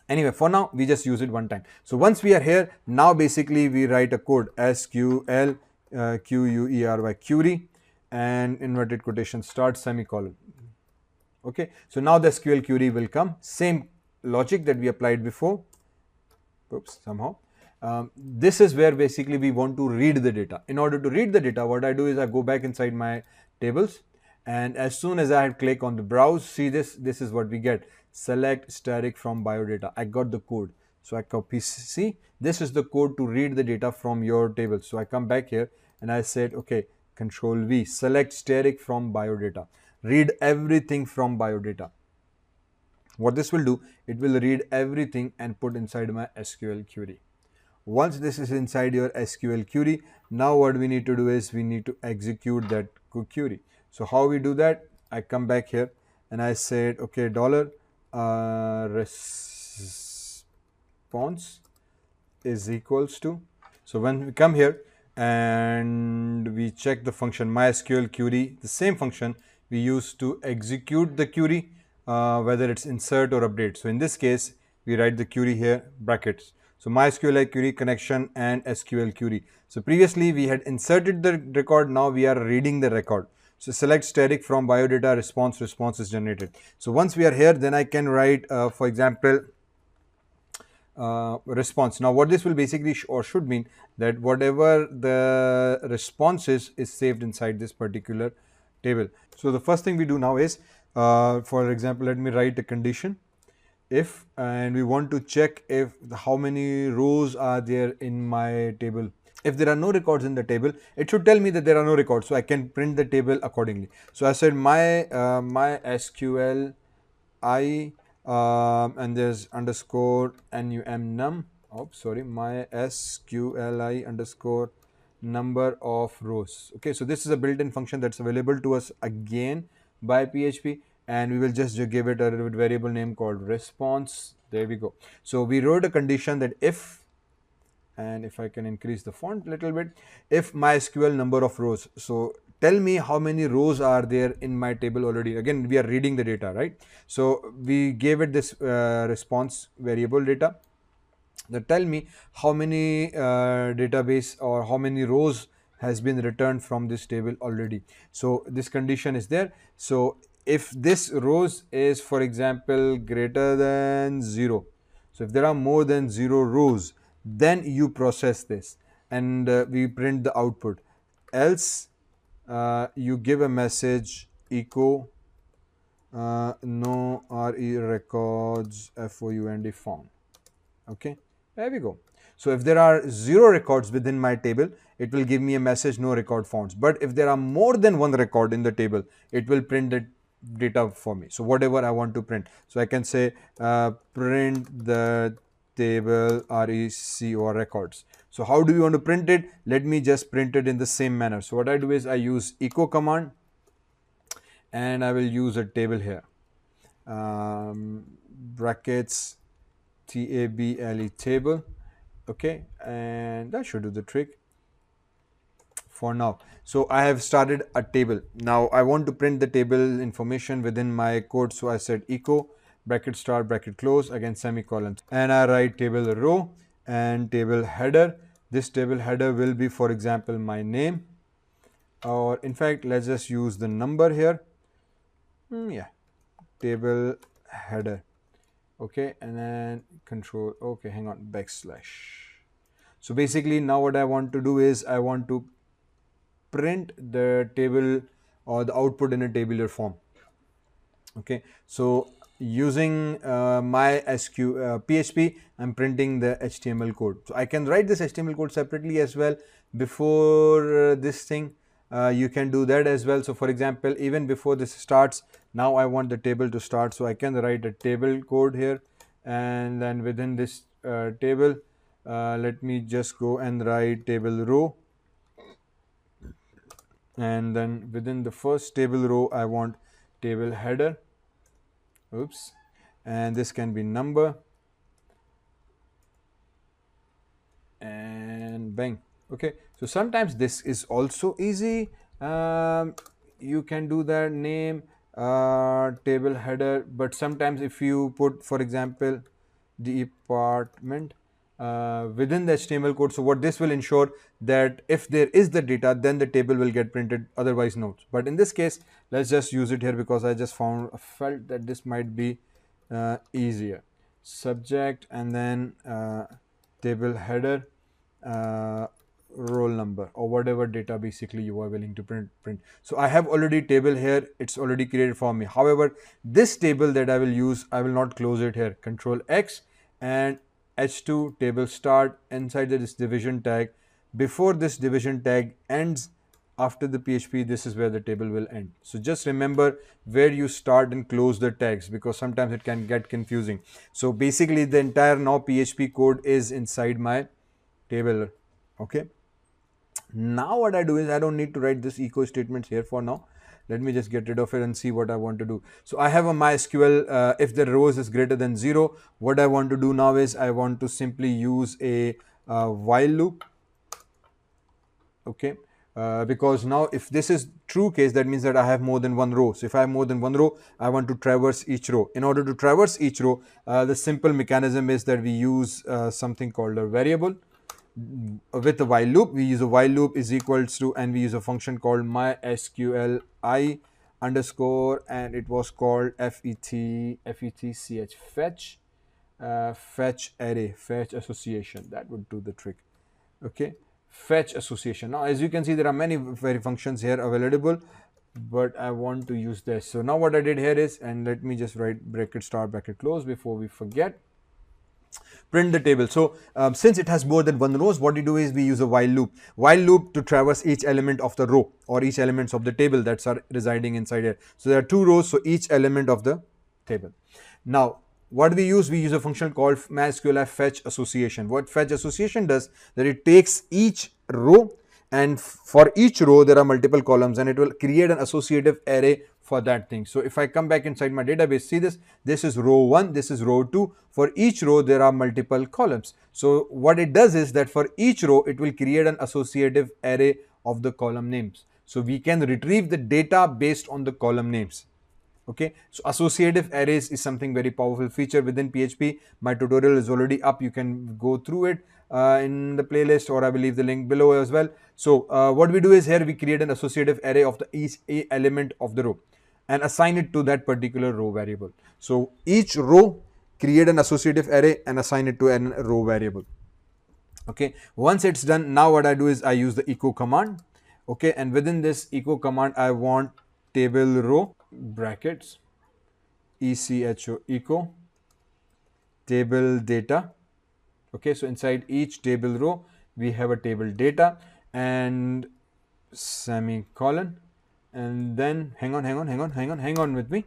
anyway, for now we just use it one time. So once we are here, now basically we write a code, SQL QUERY, query, and inverted quotation start semicolon. Okay, so now the SQL query will come, same logic that we applied before. Oops, somehow this is where basically we want to read the data. In order to read the data, what I do is I go back inside my tables, and as soon as I click on the browse, see this is what we get, select static from biodata. I got the code, so I copy, see, this is the code to read the data from your table. So I come back here and I said, okay, Control V, select static from biodata, read everything from biodata. What this will do, it will read everything and put inside my SQL query. Once this is inside your SQL query, now what we need to do is we need to execute that query. So how we do that? I come back here and I said, okay, dollar response is equals to. So when we come here and we check the function MySQL query, the same function we use to execute the query, whether it's insert or update. So in this case, we write the query here, brackets. So MySQL query connection and SQL query. So previously we had inserted the record, now we are reading the record. So select static from biodata, response is generated. So once we are here, then I can write, for example, response. Now what this will basically or should mean that whatever the response is saved inside this particular table. So the first thing we do now is, for example, let me write a condition. if, and we want to check if how many rows are there in my table. If there are no records in the table, it should tell me that there are no records, so I can print the table accordingly. So I said my SQL I and there's underscore num. Oh, sorry, my SQLi underscore number of rows. Okay, so this is a built-in function that's available to us again by PHP, and we will just give it a variable name called response. There we go. So we wrote a condition that if, and if I can increase the font a little bit, if MySQL number of rows, so tell me how many rows are there in my table already. Again, we are reading the data, right? So we gave it this response variable data that tell me how many database or how many rows has been returned from this table already. So this condition is there. So if this rows is, for example, greater than 0, so if there are more than 0 rows, then you process this and we print the output. Else you give a message echo no re records found. Okay, there we go. So if there are 0 records within my table, it will give me a message no record found. But if there are more than 1 record in the table, it will print the data for me. So whatever I want to print, so I can say print the table rec or records. So how do you want to print it? Let me just print it in the same manner. So what I do is I use echo command and I will use a table here, brackets table table. Okay, and that should do the trick for now. So I have started a table. Now I want to print the table information within my code. So I said echo bracket start bracket close, again semicolon, and I write table row and table header. This table header will be, for example, my name, or in fact let's just use the number here. Yeah, table header. Okay, and then control, okay, hang on, backslash. So basically now what I want to do is I want to print the table or the output in a tabular form. Okay, so using my PHP, I'm printing the HTML code. So I can write this HTML code separately as well before this thing. You can do that as well. So for example, even before this starts, now I want the table to start. So I can write a table code here, and then within this table, let me just go and write table row. And then within the first table row, I want table header. Oops. And this can be number. And bang. Okay, so sometimes this is also easy. You can do that name table header, but sometimes if you put, for example, department within the HTML code, so what this will ensure that if there is the data, then the table will get printed, otherwise no. But in this case, let's just use it here because I just felt that this might be easier. Subject and then table header, roll number, or whatever data basically you are willing to print. So I have already table here, it's already created for me. However, this table that I will use, I will not close it here. Control X and H2 table start inside this division tag. Before this division tag ends, after the PHP, this is where the table will end. So just remember where you start and close the tags, because sometimes it can get confusing. So basically the entire now PHP code is inside my table. Okay, now what I do is I don't need to write this echo statements here for now. Let me just get rid of it and see what I want to do. So I have a MySQL, if the rows is greater than 0, what I want to do now is I want to simply use a while loop. Okay, because now if this is true case, that means that I have more than one row. So if I have more than one row, I want to traverse each row. In order to traverse each row, the simple mechanism is that we use something called a variable. With a while loop, we use a while loop is equals to, and we use a function called mysqli underscore, and it was called fetch fetch array, fetch association. That would do the trick. Okay, fetch association. Now as you can see, there are many functions here available. but I want to use this. So now what I did here is, and let me just write bracket start bracket close before we forget, print the table. So since it has more than one rows, what we do is we use a while loop to traverse each element of the row or each elements of the table that's are residing inside here. So there are two rows, so each element of the table. Now what we use a function called MySQL fetch association. What fetch association does, that it takes each row, and for each row there are multiple columns, and it will create an associative array for that thing. So if I come back inside my database, see this is row 1, this is row 2. For each row there are multiple columns. So what it does is that for each row it will create an associative array of the column names. So we can retrieve the data based on the column names. Okay, so associative arrays is something very powerful feature within PHP. My tutorial is already up, you can go through it in the playlist, or I will leave the link below as well. So what we do is here we create an associative array of the each element of the row and assign it to that particular row variable. So each row create an associative array and assign it to a row variable. Okay, once it's done, now what I do is I use the echo command. Okay, and within this echo command I want table row brackets echo table data. Okay, so inside each table row we have a table data and semicolon, and then hang on with me.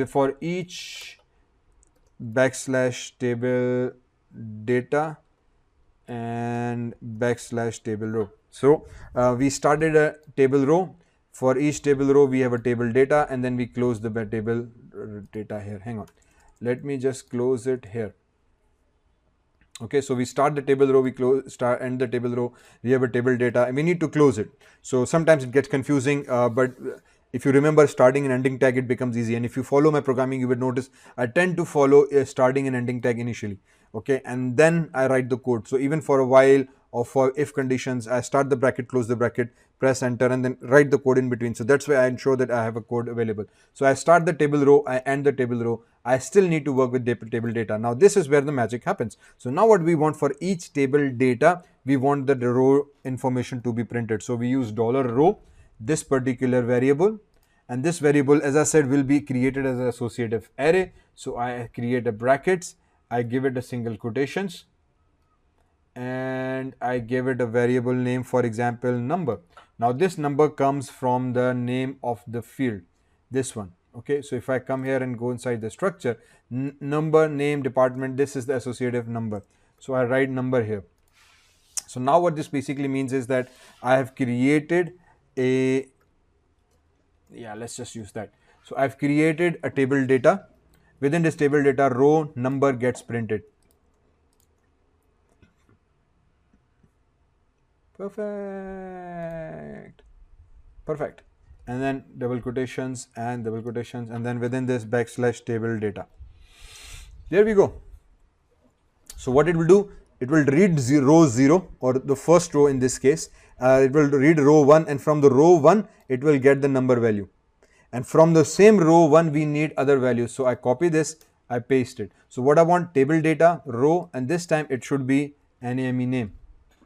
For each backslash table data and backslash table row. So we started a table row. For each table row we have a table data, and then we close the table data here. Hang on, let me just close it here. Okay, so we start the table row, we end the table row, we have a table data, and we need to close it. So sometimes it gets confusing, but if you remember starting and ending tag, it becomes easy. And if you follow my programming, you would notice I tend to follow a starting and ending tag initially. Okay, and then I write the code. So even for a while or for if conditions, I start the bracket, close the bracket, press enter, and then write the code in between. So that's why I ensure that I have a code available. So I start the table row, I end the table row, I still need to work with table data. Now this is where the magic happens. So now what we want for each table data, we want the row information to be printed. So we use $row, this particular variable, and this variable, as I said, will be created as an associative array. So I create a brackets, I give it a single quotations, and I give it a variable name, for example number. Now this number comes from the name of the field, this one. Okay, so if I come here and go inside the structure, number, name, department, this is the associative number. So I write number here. So now what this basically means is that I have created a, let's just use that. So I've created a table data. Within this table data, row number gets printed. Perfect. And then double quotations, and then within this backslash table data. There we go. So what it will do, it will read row 0, or the first row in this case. It will read row 1, and from the row 1 it will get the number value, and from the same row 1 we need other values. So I copy this, I paste it. So what I want, table data row, and this time it should be NAME name,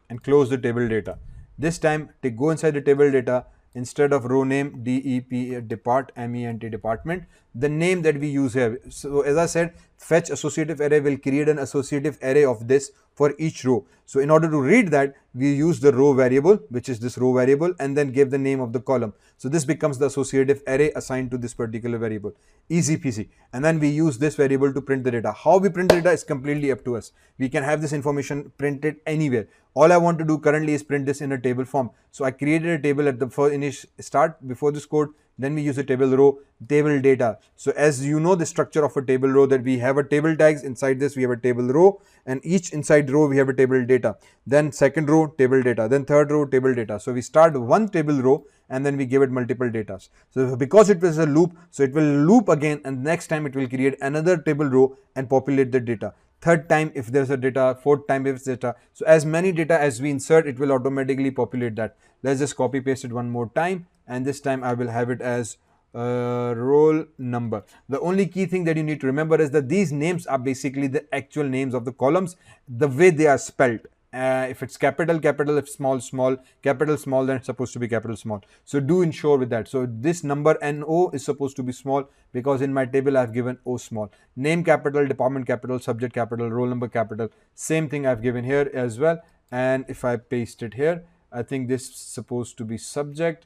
and close the table data. This time to go inside the table data, instead of row name, DEP department, the name that we use here. So as I said, fetch associative array will create an associative array of this for each row. So in order to read that, we use the row variable, which is this row variable, and then give the name of the column. So this becomes the associative array assigned to this particular variable. Easy peasy. And then we use this variable to print the data. How we print the data is completely up to us. We can have this information printed anywhere. All I want to do currently is print this in a table form. So I created a table at the first initial start before this code. Then we use a table row, table data. So as you know the structure of a table row, that we have a table tags, inside this we have a table row, and each inside row we have a table data. Then second row, table data, then third row, table data. So we start one table row and then we give it multiple data. So because it was a loop, so it will loop again, and next time it will create another table row and populate the data. Third time if there's a data, fourth time if it's data. So as many data as we insert, it will automatically populate that. Let's just copy paste it one more time, and this time I will have it as roll number. The only key thing that you need to remember is that these names are basically the actual names of the columns, the way they are spelled, if it's capital, capital, if small, small, capital, small, then it's supposed to be capital, small. So do ensure with that. So this number NO is supposed to be small because in my table I've given O small. Name capital, department capital, subject capital, roll number capital. Same thing I've given here as well. And if I paste it here, I think this is supposed to be subject,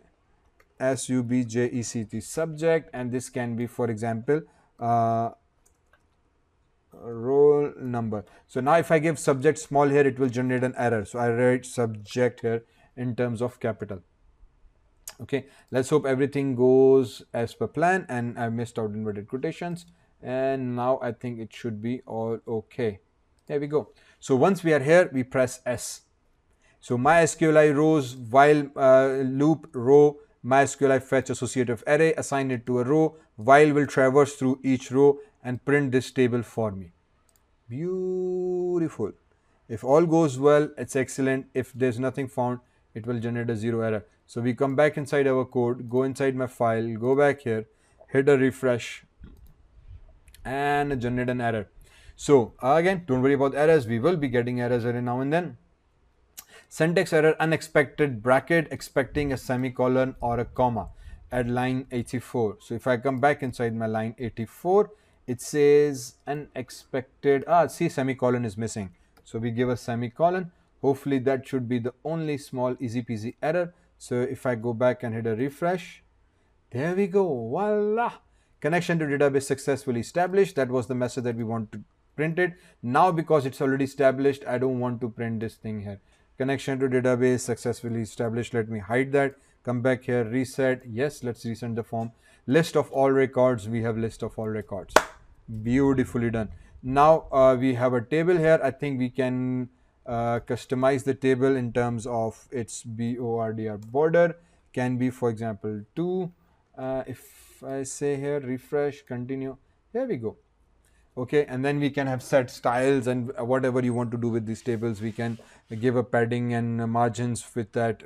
SUBJECT subject, and this can be, for example, roll number. So now if I give subject small here, it will generate an error. So I write subject here in terms of capital. Okay, let's hope everything goes as per plan, and I missed out inverted quotations, and now I think it should be all okay. There we go. So once we are here, we press S. So MySQL rows while loop row, MySQL fetch associative array, assign it to a row, while will traverse through each row and print this table for me. Beautiful. If all goes well, it's excellent. If there's nothing found, it will generate a 0 error. So we come back inside our code, go inside my file, go back here, hit a refresh, and generate an error. So again, don't worry about errors. We will be getting errors every now and then. Syntax error, unexpected bracket expecting a semicolon or a comma at line 84. So if I come back inside my line 84, it says unexpected, see, semicolon is missing. So we give a semicolon. Hopefully that should be the only small easy peasy error. So if I go back and hit a refresh, there we go, voila. Connection to database successfully established. That was the message that we want to print it. Now because it's already established, I don't want to print this thing here. Connection to database successfully established. Let me hide that. Come back here, reset. Yes, let's resend the form. List of all records. We have list of all records. Beautifully done. Now we have a table here. I think we can customize the table in terms of its BORDR border. Can be, for example, 2. If I say here refresh, continue, here we go. Okay, and then we can have set styles and whatever you want to do with these tables. We can give a padding and margins with that,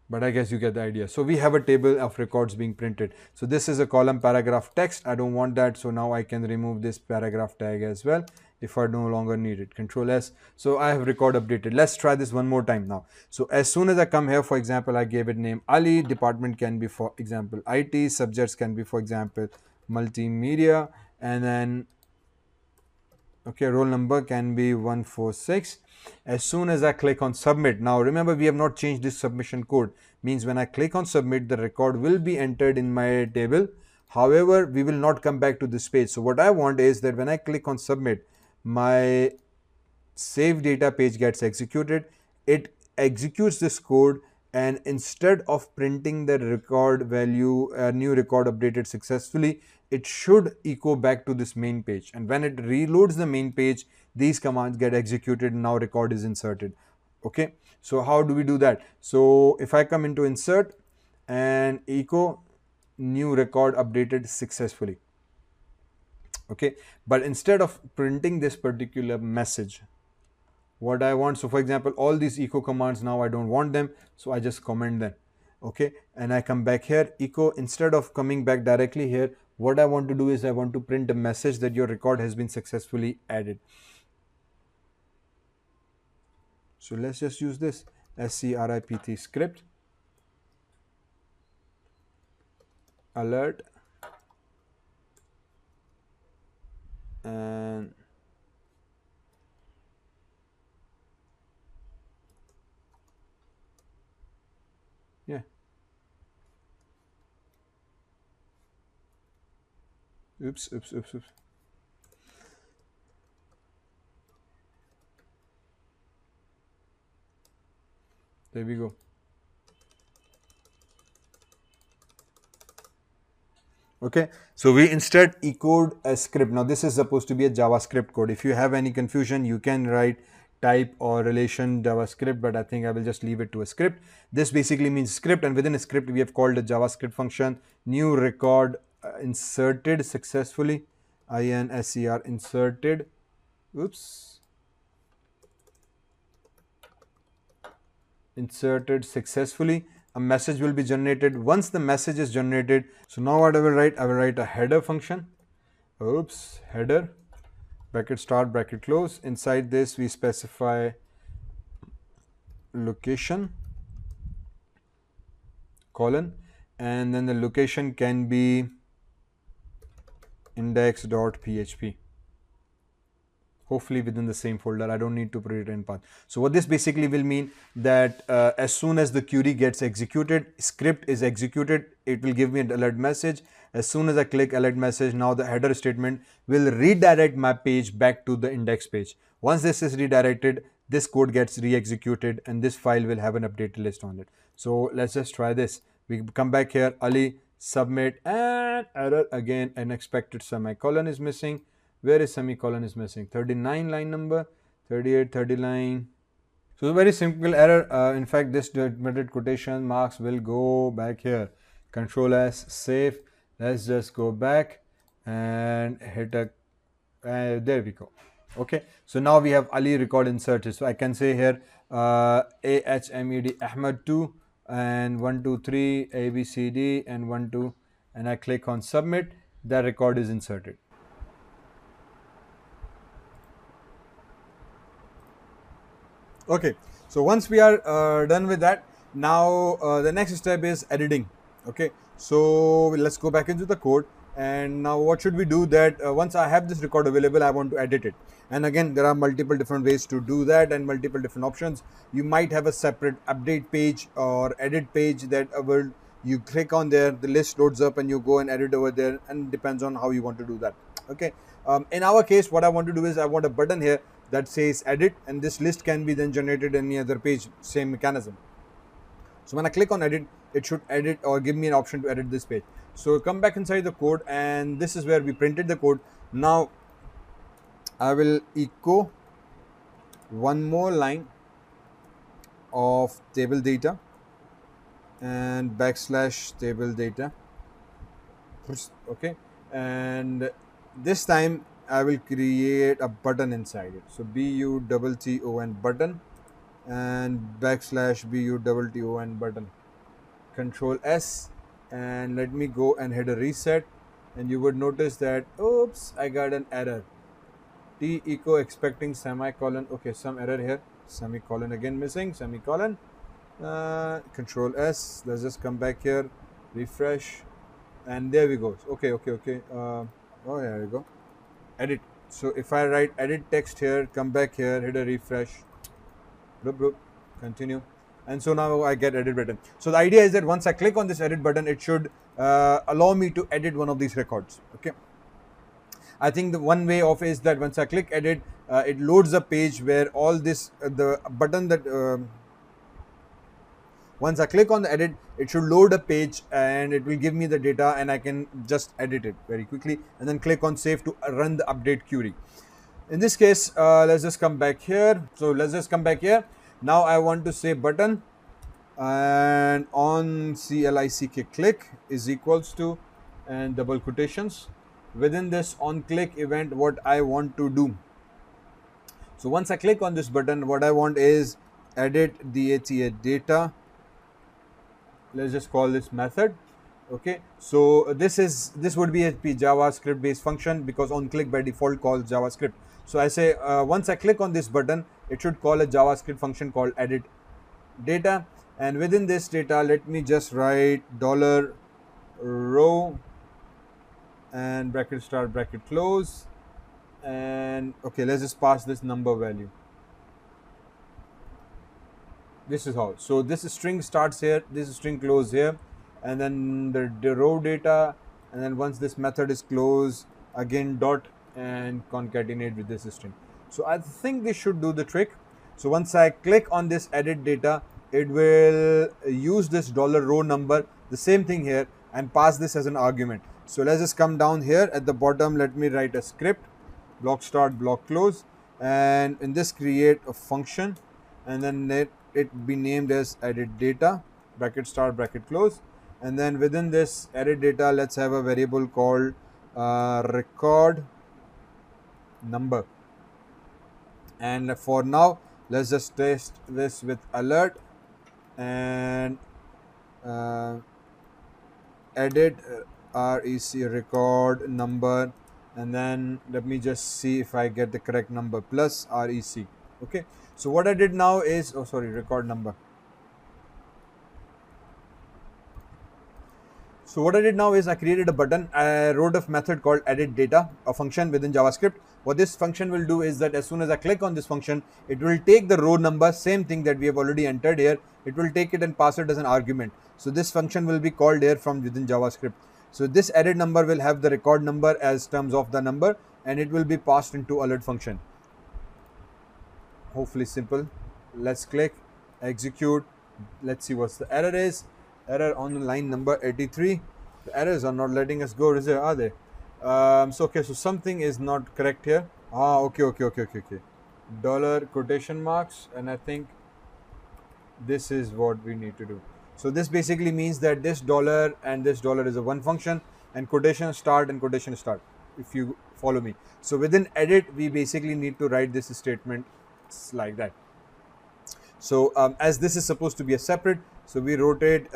but I guess you get the idea. So we have a table of records being printed. So this is a column paragraph text. I don't want that, so now I can remove this paragraph tag as well if I no longer need it. Control S. So I have record updated. Let's try this one more time now. So as soon as I come here, for example, I gave it name Ali, department can be, for example, IT, subjects can be, for example, multimedia, and then okay, roll number can be 146. As soon as I click on submit, now remember we have not changed this submission code, means when I click on submit, the record will be entered in my table. However, we will not come back to this page. So what I want is that when I click on submit, my save data page gets executed. It executes this code, and instead of printing the record value, new record updated successfully, it should echo back to this main page. And when it reloads the main page, these commands get executed and now record is inserted. Okay, so how do we do that? So if I come into insert and echo new record updated successfully. Okay, but instead of printing this particular message, what I want, so for example, all these echo commands, now I don't want them, so I just comment them. Okay, and I come back here, echo, instead of coming back directly here, what I want to do is I want to print a message that your record has been successfully added. So let's just use this script script alert, and yeah, oops. There we go. Okay, so we instead echoed a script. Now this is supposed to be a JavaScript code. If you have any confusion, you can write type or relation JavaScript, but I think I will just leave it to a script. This basically means script, and within a script we have called a JavaScript function, new record inserted successfully, INSER inserted, oops, inserted successfully. A message will be generated. Once the message is generated, so now what I will write a header function. Oops, header. bracket start, bracket close. Inside this we specify location, colon, and then the location can be index.php, hopefully within the same folder. I don't need to put it in path. So what this basically will mean that as soon as the query gets executed, script is executed, it will give me an alert message. As soon as I click alert message, now the header statement will redirect my page back to the index page. Once this is redirected, this code gets re-executed and this file will have an updated list on it. So let's just try this. We come back here, Ali, submit, and error again, unexpected semicolon is missing. Where is semicolon is missing? 39 line number, 38, 30 line. So a very simple error. In fact, this admitted quotation marks will go back here. Control S, save. Let's just go back and hit a, there we go. Okay, so now we have Ali record inserted. So I can say here AHMED Ahmed 2 and 1 2 3 ABCD and 1 2, and I click on submit. That record is inserted. Okay, so once we are done with that, now the next step is editing. Okay, so let's go back into the code, and now what should we do that once I have this record available, I want to edit it. And again, there are multiple different ways to do that and multiple different options. You might have a separate update page or edit page that will, you click on there, the list loads up and you go and edit over there, and depends on how you want to do that. Okay, in our case, what I want to do is I want a button here that says edit, and this list can be then generated any other page, same mechanism. So when I click on edit, it should edit or give me an option to edit this page. So come back inside the code, and this is where we printed the code. Now I will echo one more line of table data and backslash table data. Okay, and this time I will create a button inside it. So BUTTON button and backslash BUTTON button. Control S, and let me go and hit a reset, and you would notice that oops, I got an error. T echo expecting semicolon. Okay, some error here. Semicolon again missing. Semicolon. Control S. Let's just come back here, refresh, and there we go. Okay. Oh, there we go. Edit. So if I write edit text here, come back here, hit a refresh, continue, and so now I get edit button. So the idea is that once I click on this edit button, it should allow me to edit one of these records. Okay, I think the one way of is that once I click edit, it loads a page where all this the button that once I click on the edit, it should load a page and it will give me the data, and I can just edit it very quickly and then click on save to run the update query. In this case, let's just come back here. So let's just come back here. Now I want to say button, and on CLICK click is equals to and double quotations. Within this on click event, what I want to do. So once I click on this button, what I want is edit data. Let's just call this method. Okay, so this would be a JavaScript based function because on click by default calls JavaScript. So I say once I click on this button, it should call a JavaScript function called edit data, and within this data, let me just write $row and bracket start, bracket close, and okay, let's just pass this number value. This is how. So this string starts here, this string close here, and then the row data, and then once this method is closed, again dot and concatenate with this string. So I think this should do the trick. So once I click on this edit data, it will use this $row number, the same thing here, and pass this as an argument. So let's just come down here at the bottom. Let me write a script, block start, block close, and in this create a function, and then let it be named as edit data, bracket start, bracket close, and then within this edit data, let's have a variable called record number. And for now, let's just test this with alert and edit rec record number and then let me just see if I get the correct number, plus REC. Okay, so what I did now is, oh sorry, record number. So what I did now is I created a button. I wrote a method called edit data, a function within JavaScript. What this function will do is that as soon as I click on this function, it will take the row number, same thing that we have already entered here. It will take it and pass it as an argument. So this function will be called here from within JavaScript. So this edit number will have the record number as terms of the number, and it will be passed into alert function. Hopefully simple. Let's click, execute. Let's see what's the error is. Error on line number 83. The errors are not letting us go, are they? So okay, so something is not correct here. Okay. Dollar quotation marks, and I think this is what we need to do. So this basically means that this dollar and this dollar is a one function, and quotation start and quotation start, if you follow me. So within edit, we basically need to write this statement like that. So as this is supposed to be a separate, so we rotate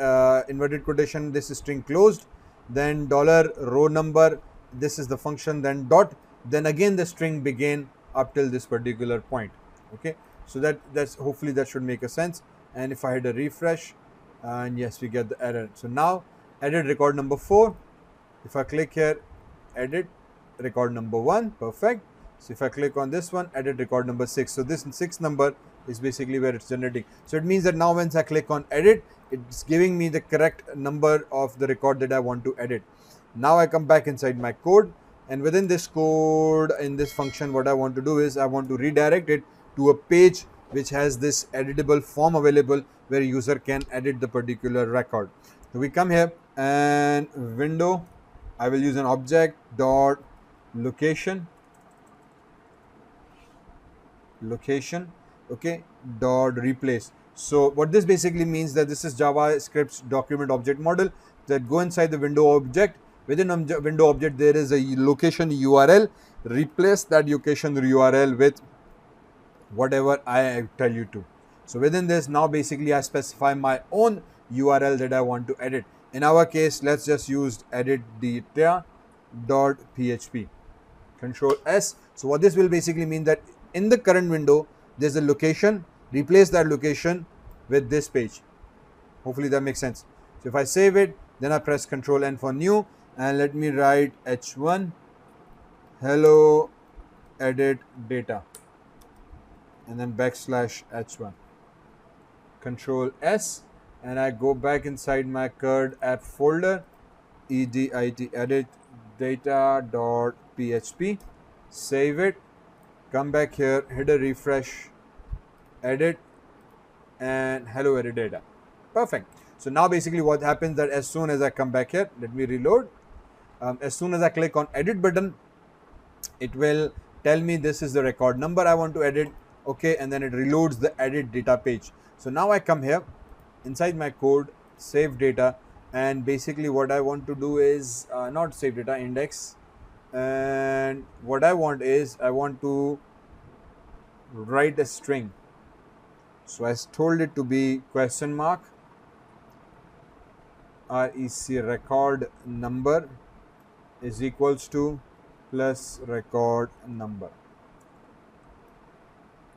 inverted quotation, this is string closed, then dollar row number, this is the function, then dot, then again the string begin up till this particular point. Okay, so that's hopefully that should make a sense. And if I hit a refresh, and yes, we get the error. So now edit record number 4. If I click here, edit record number 1, perfect. So if I click on this one, edit record number 6. So this 6 number is basically where it's generating. So it means that now once I click on edit, it's giving me the correct number of the record that I want to edit. Now I come back inside my code, and within this code, in this function, what I want to do is I want to redirect it to a page which has this editable form available where user can edit the particular record. So we come here and window, I will use an object dot location, okay, dot replace. So what this basically means that this is JavaScript's document object model that go inside the window object. Within window object, there is a location URL. Replace that location URL with whatever I tell you to. So within this, now basically I specify my own URL that I want to edit. In our case, let's just use edit data.php. Control S. So what this will basically mean that in the current window, there's a location. Replace that location with this page. Hopefully that makes sense. So if I save it, then I press Control N for new, and let me write h1 hello edit data, and then backslash h1. Control S, and I go back inside my CRUD app folder, edit edit data.php, save it, come back here, hit a refresh, edit, and hello edit data. Perfect. So now basically what happens that as soon as I come back here, let me reload. As soon as I click on edit button, it will tell me this is the record number I want to edit. Okay, and then it reloads the edit data page. So now I come here inside my code, save data, and basically what I want to do is not save data, index, and what I want is I want to write a string. So I told it to be question mark REC record number is equals to plus record number.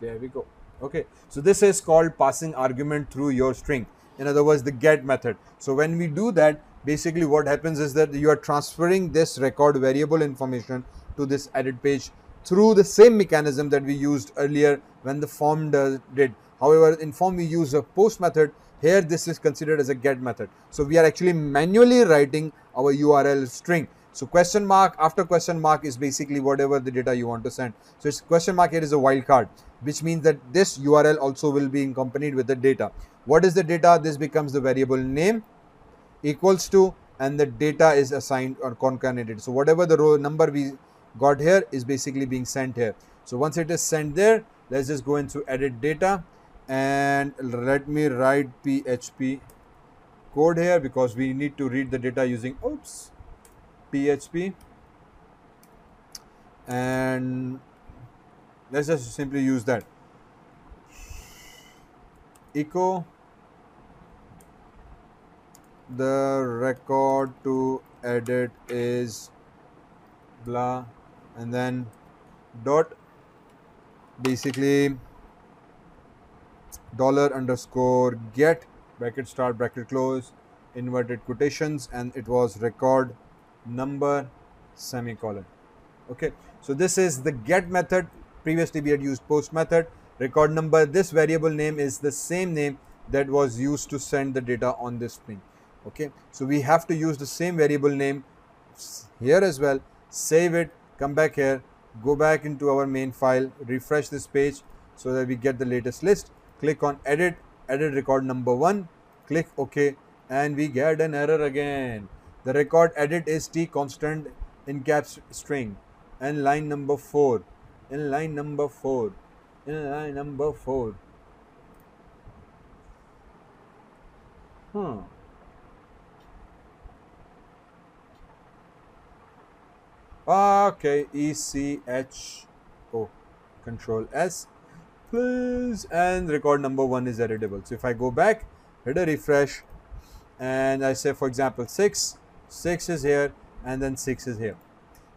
There we go. Okay, so this is called passing argument through your string. In other words, the get method. So when we do that, basically what happens is that you are transferring this record variable information to this edit page through the same mechanism that we used earlier when the form did. However, in form we use a post method. Here this is considered as a get method. So we are actually manually writing our URL string. So question mark after question mark is basically whatever the data you want to send. So it's question mark here is a wildcard, which means that this URL also will be accompanied with the data. What is the data? This becomes the variable name equals to, and the data is assigned or concatenated. So whatever the row number we got here is basically being sent here. So once it is sent there, let's just go into edit data, and let me write PHP code here because we need to read the data using PHP, and let's just simply use that echo the record to edit is blah and then dot basically $_get bracket start bracket close inverted quotations, and it was record number semicolon. Okay, so this is the get method. Previously we had used post method. Record number, this variable name is the same name that was used to send the data on this string. Okay, so we have to use the same variable name here as well. Save it, come back here, go back into our main file, refresh this page so that we get the latest list. Click on edit, edit record number 1, click OK, and we get an error again. The record edit is t constant in caps string, and line number 4, in line number 4, in line number 4. Okay, ECHO, Control S, please, and record number 1 is editable. So if I go back, hit a refresh, and I say, for example, 6 is here, and then 6 is here.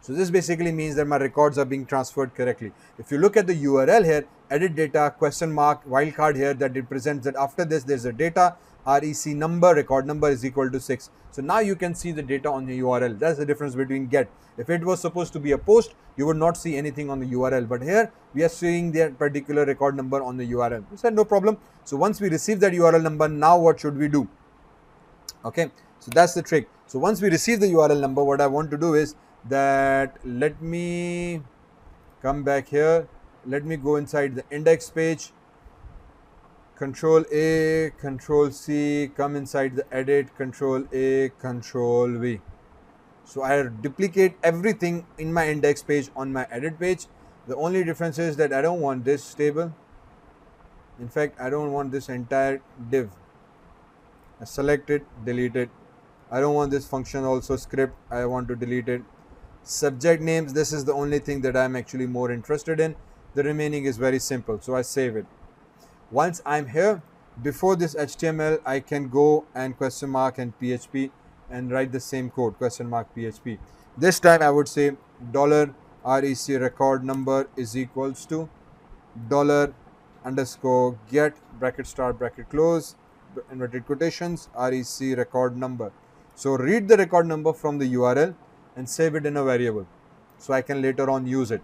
So this basically means that my records are being transferred correctly. If you look at the URL here, edit data, question mark, wildcard here, that represents that after this there's a data, REC number, record number is equal to 6. So now you can see the data on the URL. That's the difference between get. If it was supposed to be a post, you would not see anything on the URL. But here we are seeing that particular record number on the URL. We said no problem. So once we receive that URL number, now what should we do? Okay, so that's the trick. So once we receive the URL number, what I want to do is that let me come back here, let me go inside the index page, Control A, Control C, come inside the edit, Control A, Control V. So I duplicate everything in my index page on my edit page. The only difference is that I don't want this table. In fact, I don't want this entire div. I select it, delete it. I don't want this function also script. I want to delete it. Subject names, this is the only thing that I'm actually more interested in. The remaining is very simple, so I save it. Once I'm here, before this HTML, I can go and question mark and PHP and write the same code, question mark PHP. This time I would say $REC record number is equals to $_get bracket start bracket close inverted quotations REC record number. So read the record number from the URL and save it in a variable so I can later on use it.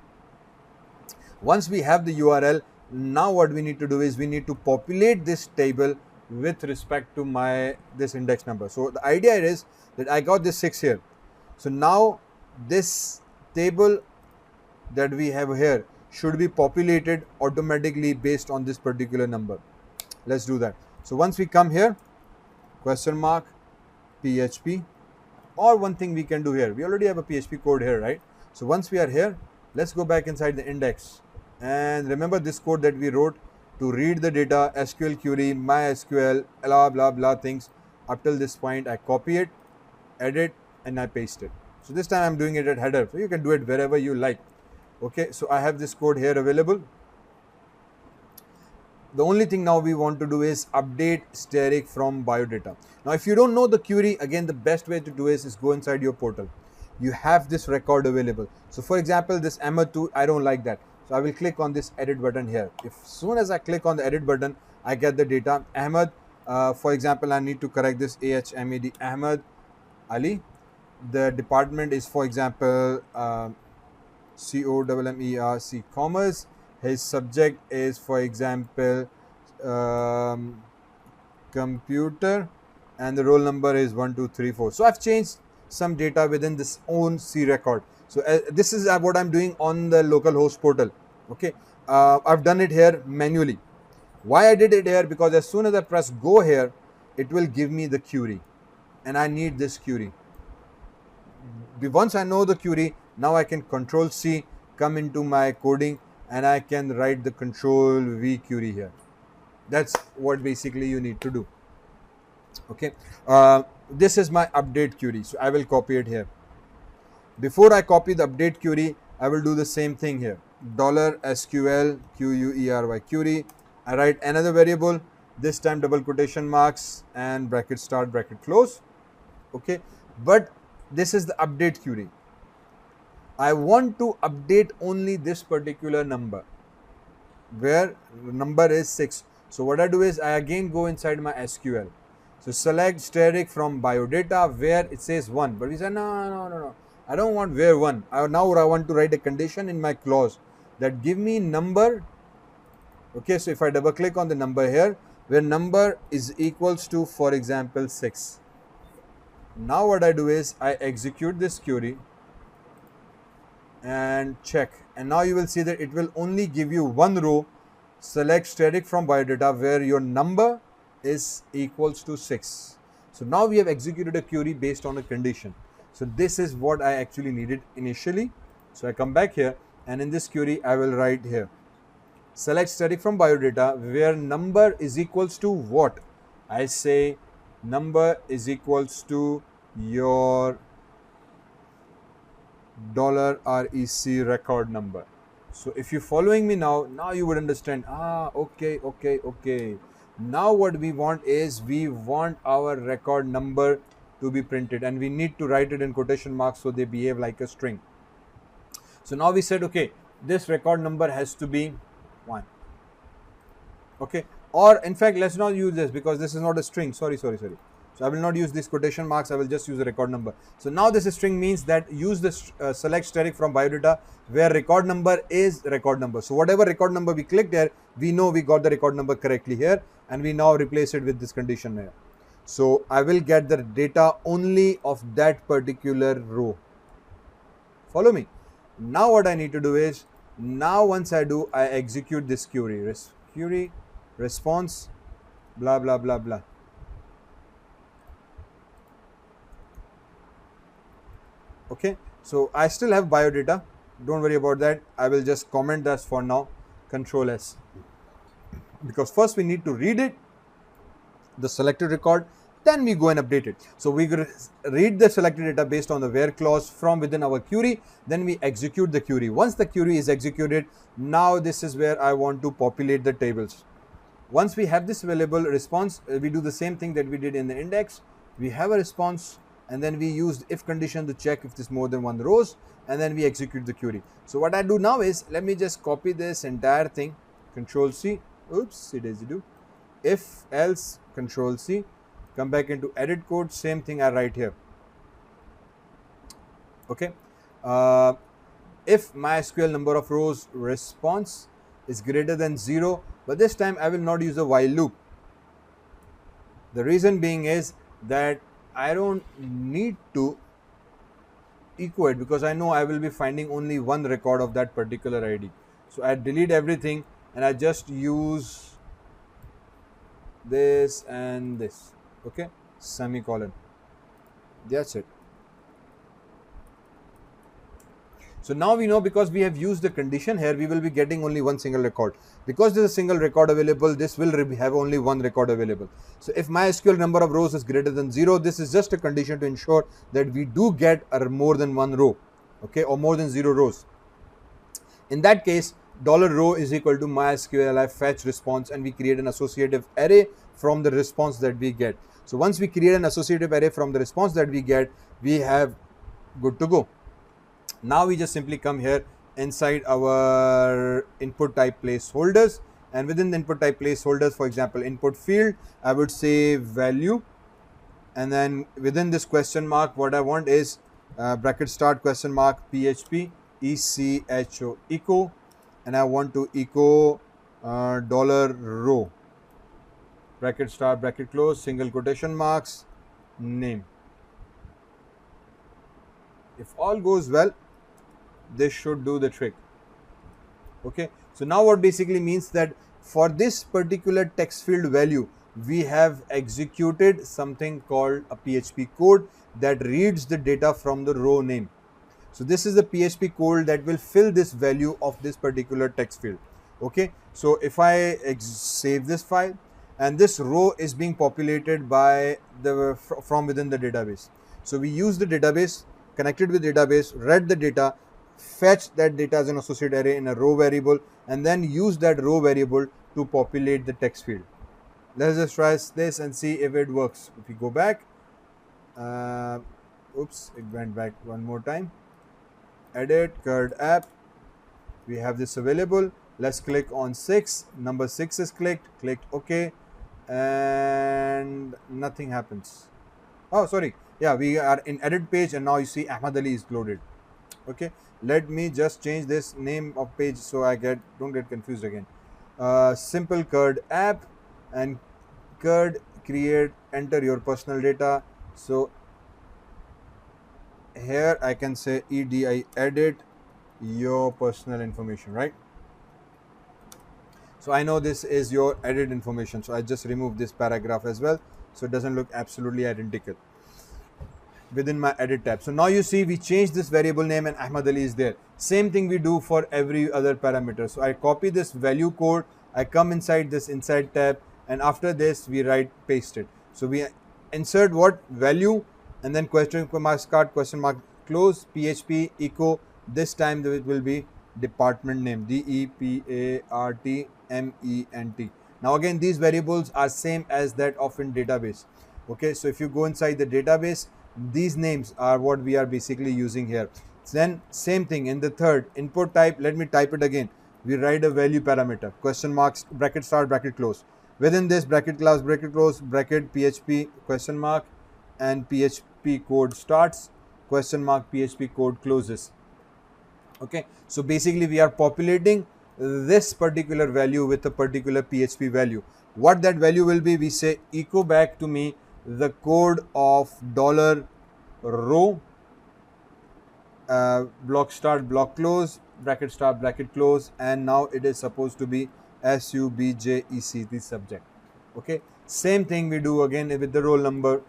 Once we have the URL, now what we need to do is we need to populate this table with respect to this index number. So the idea is that I got this 6 here. So now this table that we have here should be populated automatically based on this particular number. Let's do that. So once we come here, question mark PHP, or one thing we can do here, we already have a PHP code here, right? So once we are here, let's go back inside the index and remember this code that we wrote to read the data, SQL query, MySQL, blah blah blah things. Up till this point, I copy it, edit, and I paste it. So this time I'm doing it at header, so you can do it wherever you like. Okay, so I have this code here available. The only thing now we want to do is update steric from biodata. Now if you don't know the query, again the best way to do is go inside your portal. You have this record available. So for example, this Ahmed2, I don't like that. So I will click on this edit button here. If soon as I click on the edit button, I get the data. Ahmed, for example, I need to correct this AHMED, Ahmed Ali. The department is, for example, COMMERC, commerce. His subject is, for example, computer, and the roll number is 1234. So I've changed some data within this own C record. So this is what I'm doing on the localhost portal. Okay, I've done it here manually. Why I did it here? Because as soon as I press go here, it will give me the query, and I need this query. Once I know the query, now I can Control C, come into my coding, and I can write the Control V query here. That's what basically you need to do. Okay, this is my update query, so I will copy it here. Before I copy the update query, I will do the same thing here. $SQL QUERY query. I write another variable, this time double quotation marks and bracket start bracket close. Okay, but this is the update query. I want to update only this particular number where number is 6. So what I do is I again go inside my SQL. So select static from biodata where it says 1. But we say no. I don't want where 1. Now I want to write a condition in my clause that give me number. Okay, so if I double click on the number here, where number is equals to, for example, 6. Now what I do is I execute this query and check, and now you will see that it will only give you one row. Select static from biodata where your number is equals to 6. So now we have executed a query based on a condition. So this is what I actually needed initially. So I come back here, and in this query I will write here select static from biodata where number is equals to what? I say number is equals to your $REC record number. So if you're following me now you would understand. Okay. Now what we want is we want our record number to be printed, and we need to write it in quotation marks so they behave like a string. So now we said, okay, this record number has to be 1. Okay, or in fact, let's not use this because this is not a string. Sorry. So I will not use these quotation marks. I will just use the record number. So now this string means that use the select static from biodata where record number is record number. So whatever record number we clicked here, we know we got the record number correctly here, and we now replace it with this condition here. So I will get the data only of that particular row. Follow me. Now what I need to do is, now once I do, I execute this query. Query response blah blah blah blah. Okay, so I still have biodata. Don't worry about that. I will just comment that for now. Control S. Because first we need to read it, the selected record, then we go and update it. So we read the selected data based on the where clause from within our query, then we execute the query. Once the query is executed, now this is where I want to populate the tables. Once we have this available response, we do the same thing that we did in the index. We have a response, and then we use if condition to check if there's more than one rows, and then we execute the query. So what I do now is, let me just copy this entire thing, Control C, oopsie daisy do, if else, Control C, come back into edit code, same thing I write here. Okay, if MySQL number of rows response is greater than 0, but this time I will not use a while loop. The reason being is that I don't need to echo it because I know I will be finding only one record of that particular ID. So I delete everything and I just use this and this. Okay, semicolon. That's it. So now we know, because we have used the condition here, we will be getting only one single record. Because there is a single record available, this will have only one record available. So if MySQL number of rows is greater than 0, this is just a condition to ensure that we do get more than one row, okay, or more than 0 rows. In that case, $row is equal to MySQL fetch response, and we create an associative array from the response that we get. So once we create an associative array from the response that we get, we have good to go. Now we just simply come here inside our input type placeholders, and within the input type placeholders, for example, input field, I would say value, and then within this question mark, what I want is bracket start question mark PHP echo, and I want to echo $row, bracket start bracket close, single quotation marks, name. If all goes well, this should do the trick. Okay, so now what basically means that for this particular text field value, we have executed something called a PHP code that reads the data from the row name. So this is the PHP code that will fill this value of this particular text field. Okay, so if I save this file, and this row is being populated by the from within the database. So we use the database, connected with database, read the data, fetch that data as an associated array in a row variable, and then use that row variable to populate the text field. Let's just try this and see if it works. If we go back, oops, it went back one more time. edit CRUD app. We have this available. Let's click on 6. Number 6 is clicked OK, and nothing happens. Oh, sorry. Yeah, we are in edit page, and now you see Ahmad Ali is loaded. Okay, let me just change this name of page so I don't get confused again. Simple CRUD app, and CRUD create, enter your personal data. So here I can say edi edit your personal information, right? So I know this is your edit information, so I just remove this paragraph as well, so it doesn't look absolutely identical within my edit tab. So now you see we changed this variable name and Ahmad Ali is there. Same thing we do for every other parameter. So I copy this value code, I come inside this inside tab, and after this we write paste it. So we insert what value, and then question mark start, question mark close, PHP echo. This time it will be department name, department. Now again, these variables are same as that of in database. Okay, so if you go inside the database, these names are what we are basically using here. Then same thing in the third input type, let me type it again. We write a value parameter, question marks, bracket start, bracket close. Within this bracket class, bracket close, bracket PHP question mark, and PHP code starts, question mark, PHP code closes. Okay, so basically we are populating this particular value with a particular PHP value. What that value will be, we say echo back to me the code of $row, block start, block close, bracket start, bracket close, and now it is supposed to be subject, the subject. Okay, same thing we do again with the roll number.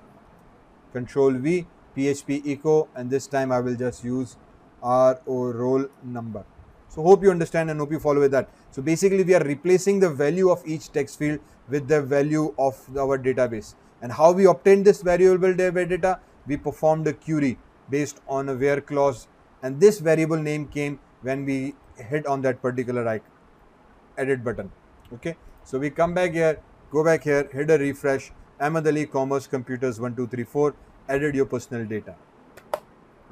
Control V, PHP echo, and this time I will just use roll number. So hope you understand and hope you follow with that. So basically we are replacing the value of each text field with the value of our database. And how we obtain this variable data? We performed a query based on a where clause, and this variable name came when we hit on that particular edit button. Okay, so we come back here, go back here, hit a refresh, Ahmad Ali Commerce Computers 1234, edit your personal data.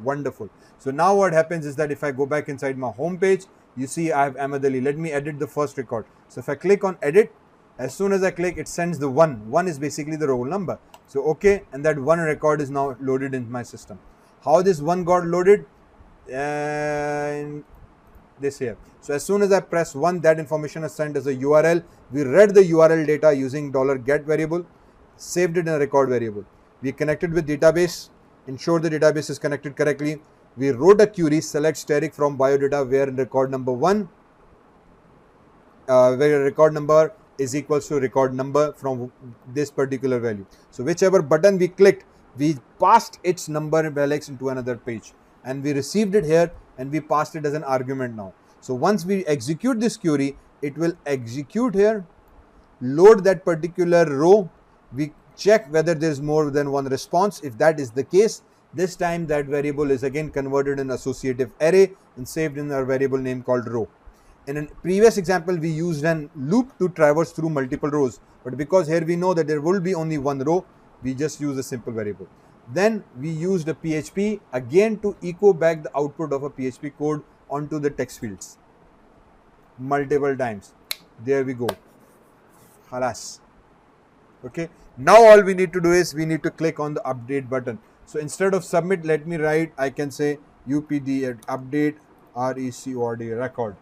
Wonderful. So now what happens is that if I go back inside my home page, you see I have Ahmad Ali. Let me edit the first record. So if I click on edit, as soon as I click, it sends the 1. 1 is basically the roll number. So okay, and that 1 record is now loaded in my system. How this 1 got loaded? And this here. So as soon as I press 1, that information is sent as a URL. We read the URL data using $get variable, saved it in a record variable. We connected with database, ensure the database is connected correctly. We wrote a query, select steric from biodata where record number 1, where record number is equals to record number from this particular value. So whichever button we clicked, we passed its number in Alex into another page, and we received it here and we passed it as an argument now. So once we execute this query, it will execute here, load that particular row. We check whether there is more than one response. If that is the case, this time that variable is again converted in associative array and saved in our variable name called row. In a previous example, we used a loop to traverse through multiple rows, but because here we know that there will be only one row, we just use a simple variable. Then we used a PHP again to echo back the output of a PHP code onto the text fields multiple times. There we go. Halas. Okay. Now all we need to do is we need to click on the update button. So instead of submit, let me write, I can say upd update record.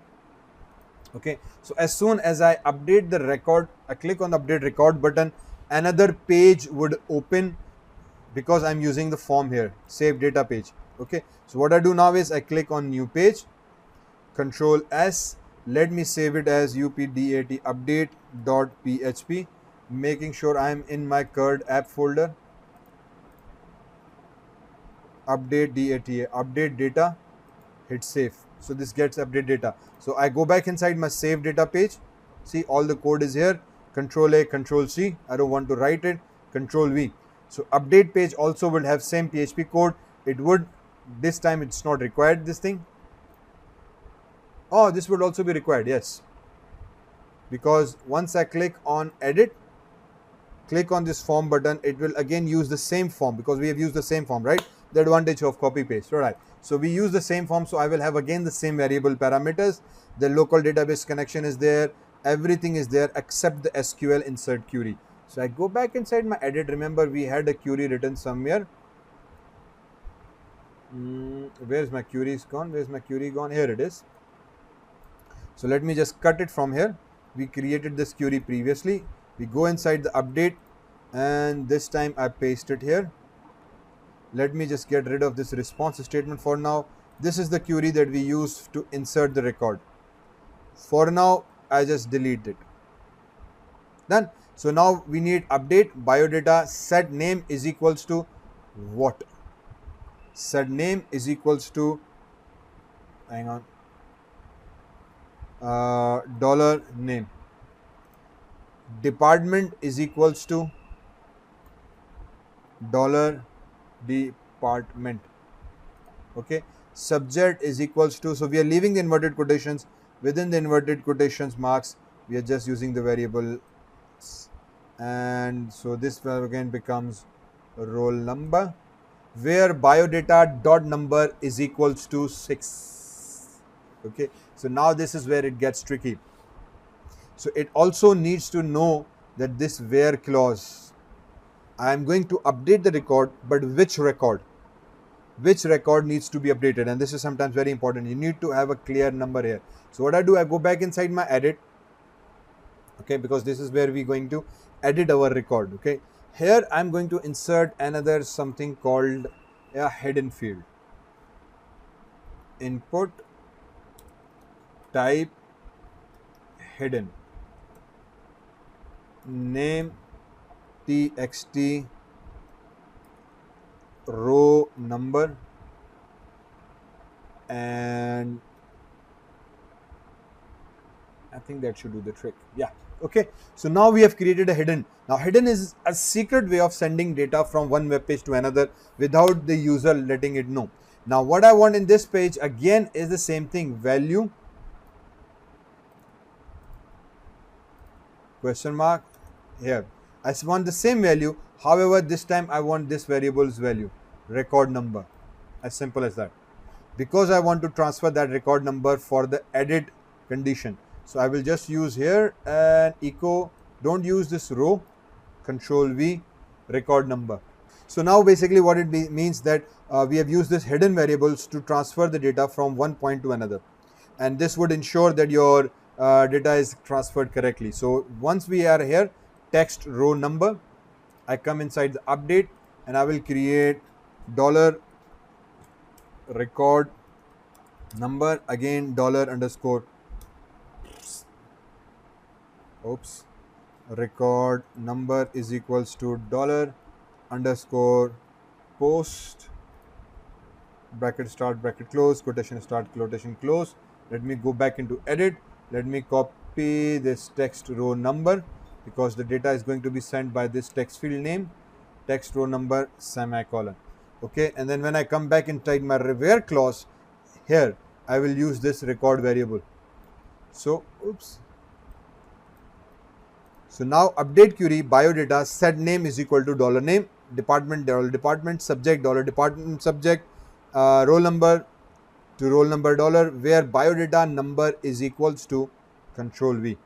Okay. So as soon as I update the record, I click on the update record button, another page would open because I'm using the form here, save data page. Okay. So what I do now is I click on new page, Control S, let me save it as updat update.php, making sure I am in my CRUD app folder. Update data, update data, hit save. So this gets update data. So I go back inside my save data page. See, all the code is here. Control A, Control C. I don't want to write it. Control V. So update page also will have same PHP code. It would, this time it's not required, this thing. Oh, this would also be required, yes. Because once I click on edit, click on this form button, it will again use the same form because we have used the same form, right? the advantage of copy paste. All right. So we use the same form. So I will have again the same variable parameters. The local database connection is there. Everything is there except the SQL insert query. So I go back inside my edit. Remember, we had a query written somewhere. Where's my query gone? Where's my query gone? Here it is. So let me just cut it from here. We created this query previously. We go inside the update, and this time I paste it here. Let me just get rid of this response statement for now. This is the query that we use to insert the record. For now, I just delete it. Done. So now we need update biodata set name is equals to what? Set name is equals to, hang on, dollar name. Department is equals to dollar department. Okay. Subject is equals to, so we are leaving the inverted quotations. Within the inverted quotations marks, we are just using the variable, and so this again becomes roll number, where biodata dot number is equals to 6. Okay. So now this is where it gets tricky. So it also needs to know that this where clause, I am going to update the record, but which record? Which record needs to be updated? And this is sometimes very important. You need to have a clear number here. So what I do, I go back inside my edit. Okay, because this is where we're going to edit our record. Okay, here I'm going to insert another something called a hidden field. Input type hidden, name txt, row number, and I think that should do the trick. Yeah. Okay. So now we have created a hidden. Now hidden is a secret way of sending data from one web page to another without the user letting it know. Now what I want in this page again is the same thing, value question mark here. I want the same value. However, this time I want this variable's value, record number, as simple as that, because I want to transfer that record number for the edit condition. So I will just use here an echo, don't use this row, control V, record number. So now basically what it means that we have used this hidden variables to transfer the data from one point to another, and this would ensure that your data is transferred correctly. So once we are here, text row number, I come inside the update and I will create dollar record number, again dollar underscore record number is equals to dollar underscore post bracket start bracket close quotation start quotation close. Let me go back into edit. Let me copy this text row number because the data is going to be sent by this text field name, text row number semicolon. Okay, and then when I come back inside my where clause, here I will use this record variable. So so now update query biodata set name is equal to dollar name, department dollar department, subject dollar department subject, roll number to roll number dollar, where biodata number is equals to control V.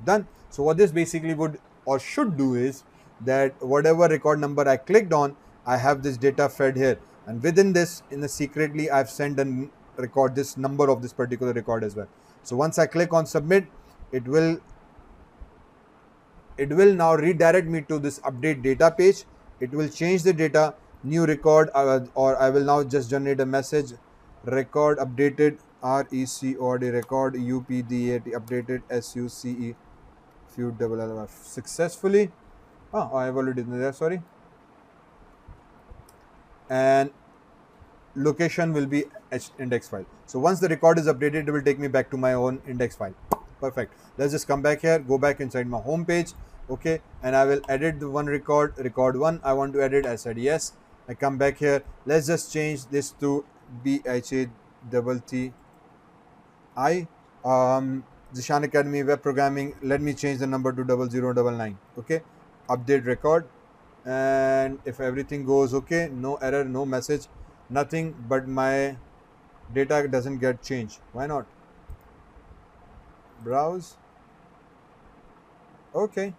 Done. So what this basically would or should do is that whatever record number I clicked on, I have this data fed here, and within this, in the secretly, I've sent a record this number of this particular record as well. So once I click on submit, it will now redirect me to this update data page. It will change the data, new record, or I will now just generate a message, record updated, RECORD record UPDAT updated SUCE few double successfully. I have already done that, sorry. And location will be index file. So once the record is updated, it will take me back to my own index file. Perfect. Let's just come back here, go back inside my home page. Okay, and I will edit the one record 1 I want to edit. I said yes. I come back here. Let's just change this to BHATTI. Zeeshan Academy Web Programming. Let me change the number to 0099. Okay, update record, and if everything goes okay, no error, no message, nothing, but my data doesn't get changed. Why not? Browse. Okay,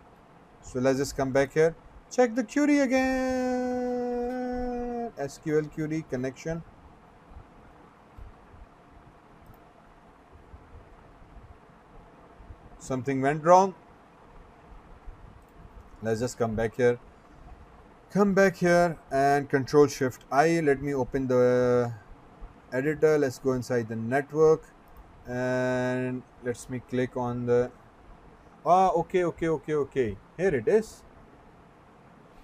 so let's just come back here, check the query again, SQL query connection. Something went wrong. Let's just come back here and Control Shift I. Let me open the editor. Let's go inside the network and let's me click on the okay. Here it is,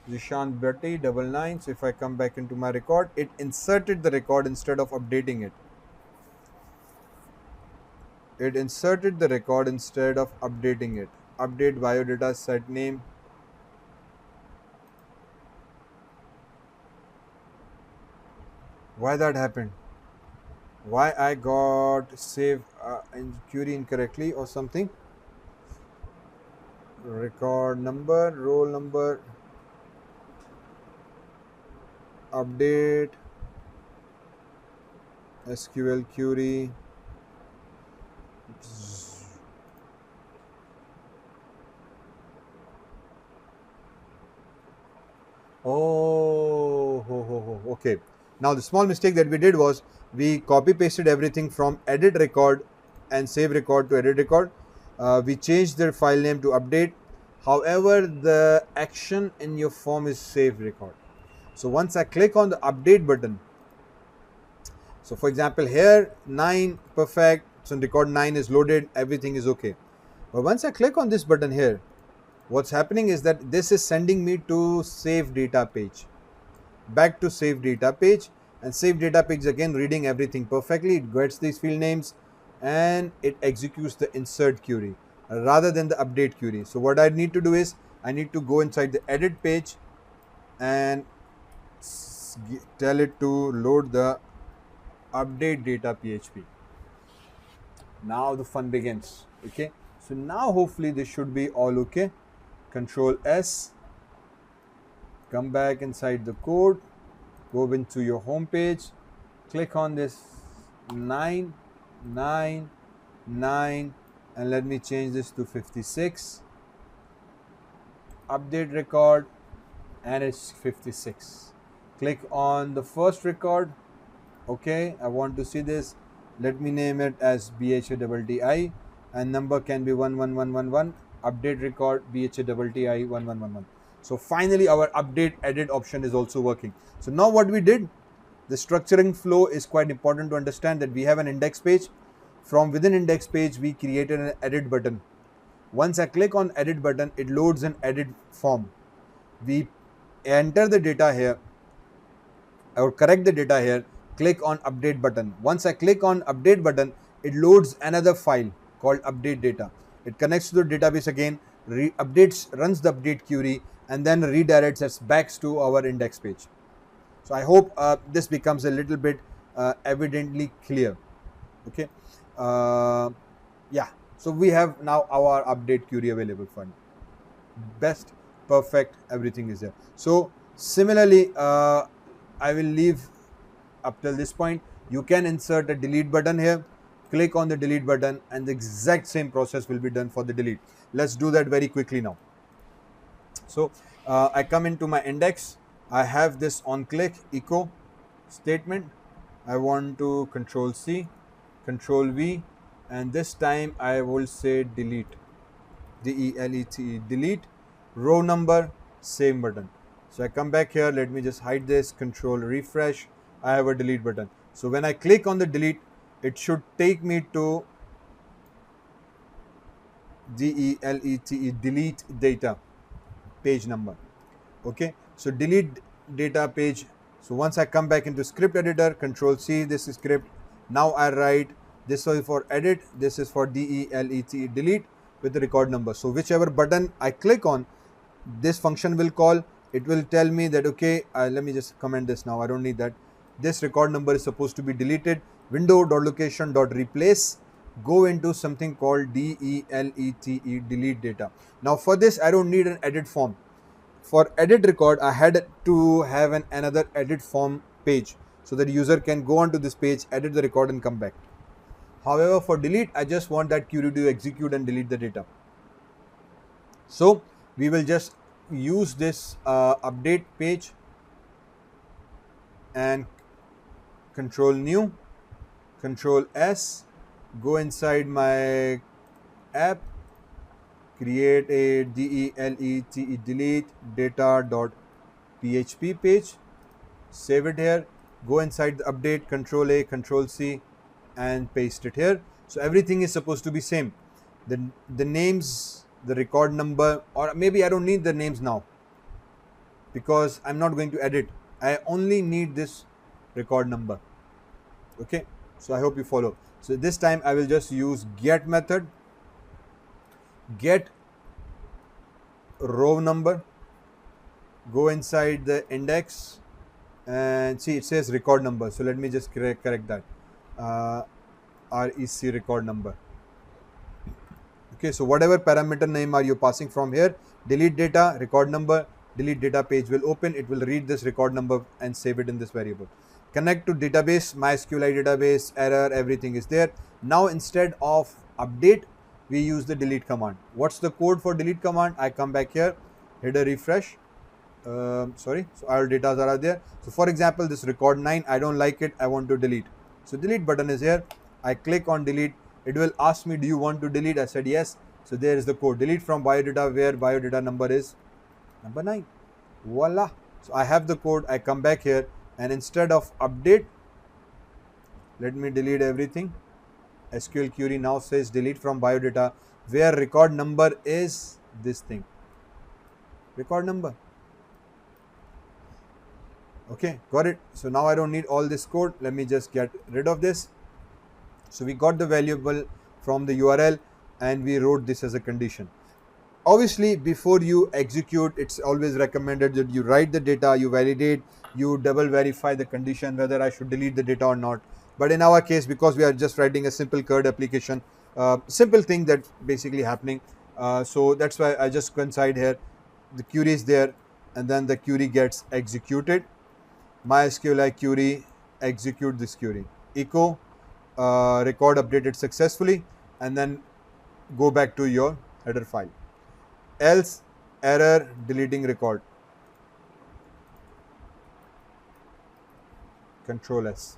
Zeeshan Bhatti 99. So if I come back into my record, it inserted the record instead of updating it. It inserted the record instead of updating it. Update biodata set name. Why that happened? Why I got save in query incorrectly or something? Record number, roll number, update, SQL query. Okay. Now the small mistake that we did was we copy pasted everything from edit record and save record to edit record. We changed the file name to update. However, the action in your form is save record. So once I click on the update button, so for example here 9 perfect, so record 9 is loaded, everything is okay. But once I click on this button here, what's happening is that this is sending me to save data page, back to save data page, and save data page again reading everything perfectly. It gets these field names and it executes the insert query rather than the update query. So what I need to do is I need to go inside the edit page and tell it to load the update data PHP. Now the fun begins. Okay, so now hopefully this should be all okay. Control S, come back inside the code, go into your home page, click on this 999 and let me change this to 56. Update record and it's 56. Click on the first record. Okay, I want to see this. Let me name it as BHATTI and number can be 11111. Update record BHATTI 1111. So finally our update edit option is also working. So now what we did, the structuring flow is quite important to understand that we have an index page. From within index page we created an edit button. Once I click on edit button, it loads an edit form. We enter the data here or correct the data here, click on update button. Once I click on update button, it loads another file called update data. It connects to the database again, runs the update query and then redirects us back to our index page. So I hope this becomes a little bit evidently clear. Okay, yeah, so we have now our update query available for you. Best, perfect, everything is there. So similarly, I will leave up till this point. You can insert a delete button here, click on the delete button and the exact same process will be done for the delete. Let's do that very quickly now. So I come into my index, I have this on click echo statement. I want to Control C, Control V, and this time I will say delete, DELETE, delete, row number, same button. So I come back here, let me just hide this, Control refresh, I have a delete button. So when I click on the delete, it should take me to DELETE, delete data page number. Okay, so delete data page. So once I come back into script editor, Control C, this is script. Now I write, this is for edit, this is for DELETE, delete with the record number. So whichever button I click on, this function will call. It will tell me that okay, let me just comment this now, I don't need that. This record number is supposed to be deleted. Window.location.replace, go into something called DELETE, delete data. Now for this I don't need an edit form. for edit record, I had to have another edit form page so that user can go onto this page, edit the record and come back. However, for delete, I just want that query to execute and delete the data. So we will just use this update page and control new, control S, go inside my app, create a delete data.php page, save it here, go inside the update, control A, control C and paste it here. So everything is supposed to be same. The names, the record number, or maybe I don't need the names now because I'm not going to edit. I only need this record number. Okay, so I hope you follow. So this time I will just use get method, get row number, go inside the index and see it says record number. So let me just correct that. REC record number. Okay, so whatever parameter name are you passing from here, delete data, record number, delete data page will open. It will read this record number and save it in this variable. Connect to database, MySQL database, error, everything is there. Now instead of update, we use the delete command. What's the code for delete command? I come back here, hit a refresh. So our data are there. So for example, this record 9, I don't like it, I want to delete. So delete button is here. I click on delete. It will ask me, do you want to delete? I said yes. So there is the code, delete from biodata, where biodata number is number 9. Voila. So I have the code. I come back here and instead of update, let me delete everything. SQL query now says delete from biodata, where record number is this thing, record number. Okay, got it. So now I don't need all this code. Let me just get rid of this. So we got the variable from the URL and we wrote this as a condition. Obviously, before you execute, it's always recommended that you write the data, you validate, you double verify the condition whether I should delete the data or not. But in our case, because we are just writing a simple CRUD application, simple thing that's basically happening. So that's why I just go inside here, the query is there and then the query gets executed. MySQL query, execute this query, echo record updated successfully, and then go back to your header file. Else, error, deleting record, control S.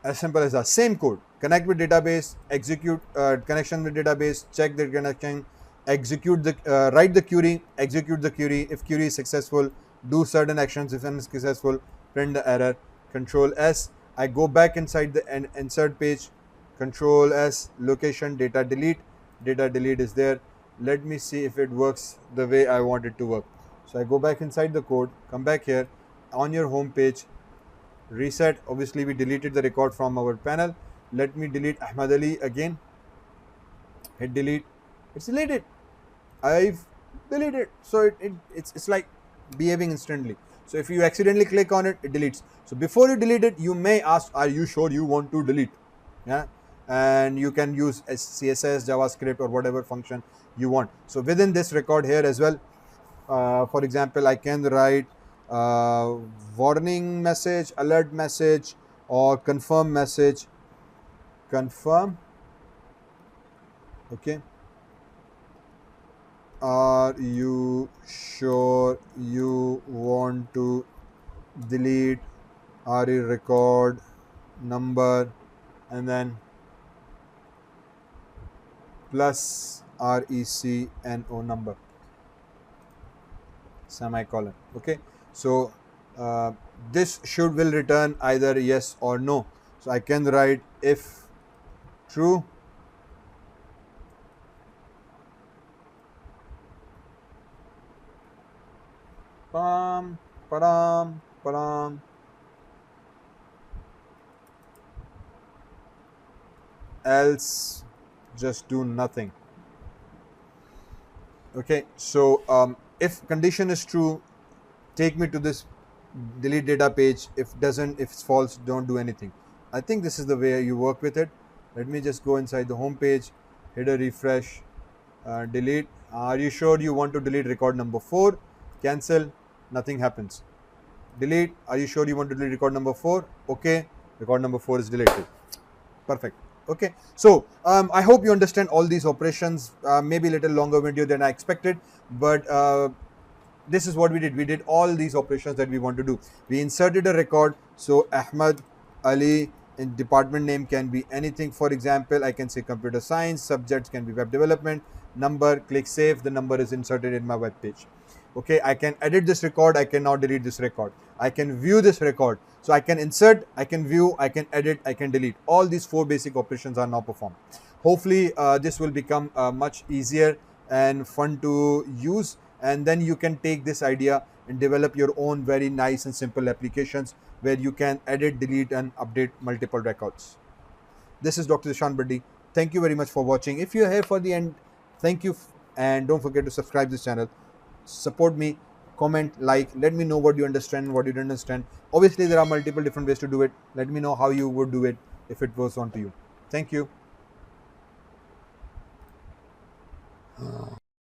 As simple as that. Same code, connect with database, execute connection with database, check the connection, execute the write the query, execute the query. If query is successful, do certain actions. If unsuccessful, print the error, control S. I go back inside the insert page, control S, location, data delete is there. Let me see if it works the way I want it to work. So I go back inside the code, come back here on your home page, reset. Obviously we deleted the record from our panel. Let me delete Ahmad Ali again, hit delete, it's deleted. I've deleted. So it's like behaving instantly. So if you accidentally click on it, it deletes. So before you delete it, you may ask, are you sure you want to delete? Yeah, and you can use CSS, JavaScript or whatever function you want. So within this record here as well, for example, I can write warning message, alert message or confirm message, confirm. Okay, are you sure you want to delete RE record number and then plus RECNO number, semicolon. Okay, so this will return either yes or no. So I can write if true, padam, padam, padam, else just do nothing. Okay, so if condition is true, take me to this delete data page. If it's false, don't do anything. I think this is the way you work with it. Let me just go inside the home page, hit a refresh, delete. Are you sure you want to delete record number 4? cancel, nothing happens. Delete, are you sure you want to delete record number 4? Okay, record number 4 is deleted. Perfect. Okay, so I hope you understand all these operations. Maybe a little longer video than I expected, but this is what we did. We did all these operations that we want to do. We inserted a record. So Ahmad, Ali, and department name can be anything. For example, I can say computer science, subjects can be web development, number, click save, the number is inserted in my web page. Okay, I can edit this record, I can now delete this record. I can view this record. So I can insert, I can view, I can edit, I can delete. All these 4 basic operations are now performed. Hopefully this will become much easier and fun to use, and then you can take this idea and develop your own very nice and simple applications where you can edit, delete and update multiple records. This is Dr. Zeeshan Badi. Thank you very much for watching. If you're here for the end, thank you, and don't forget to subscribe this channel. Support me, comment, like, let me know what you understand and what you don't understand. Obviously there are multiple different ways to do it. Let me know how you would do it if it was on to you. Thank you.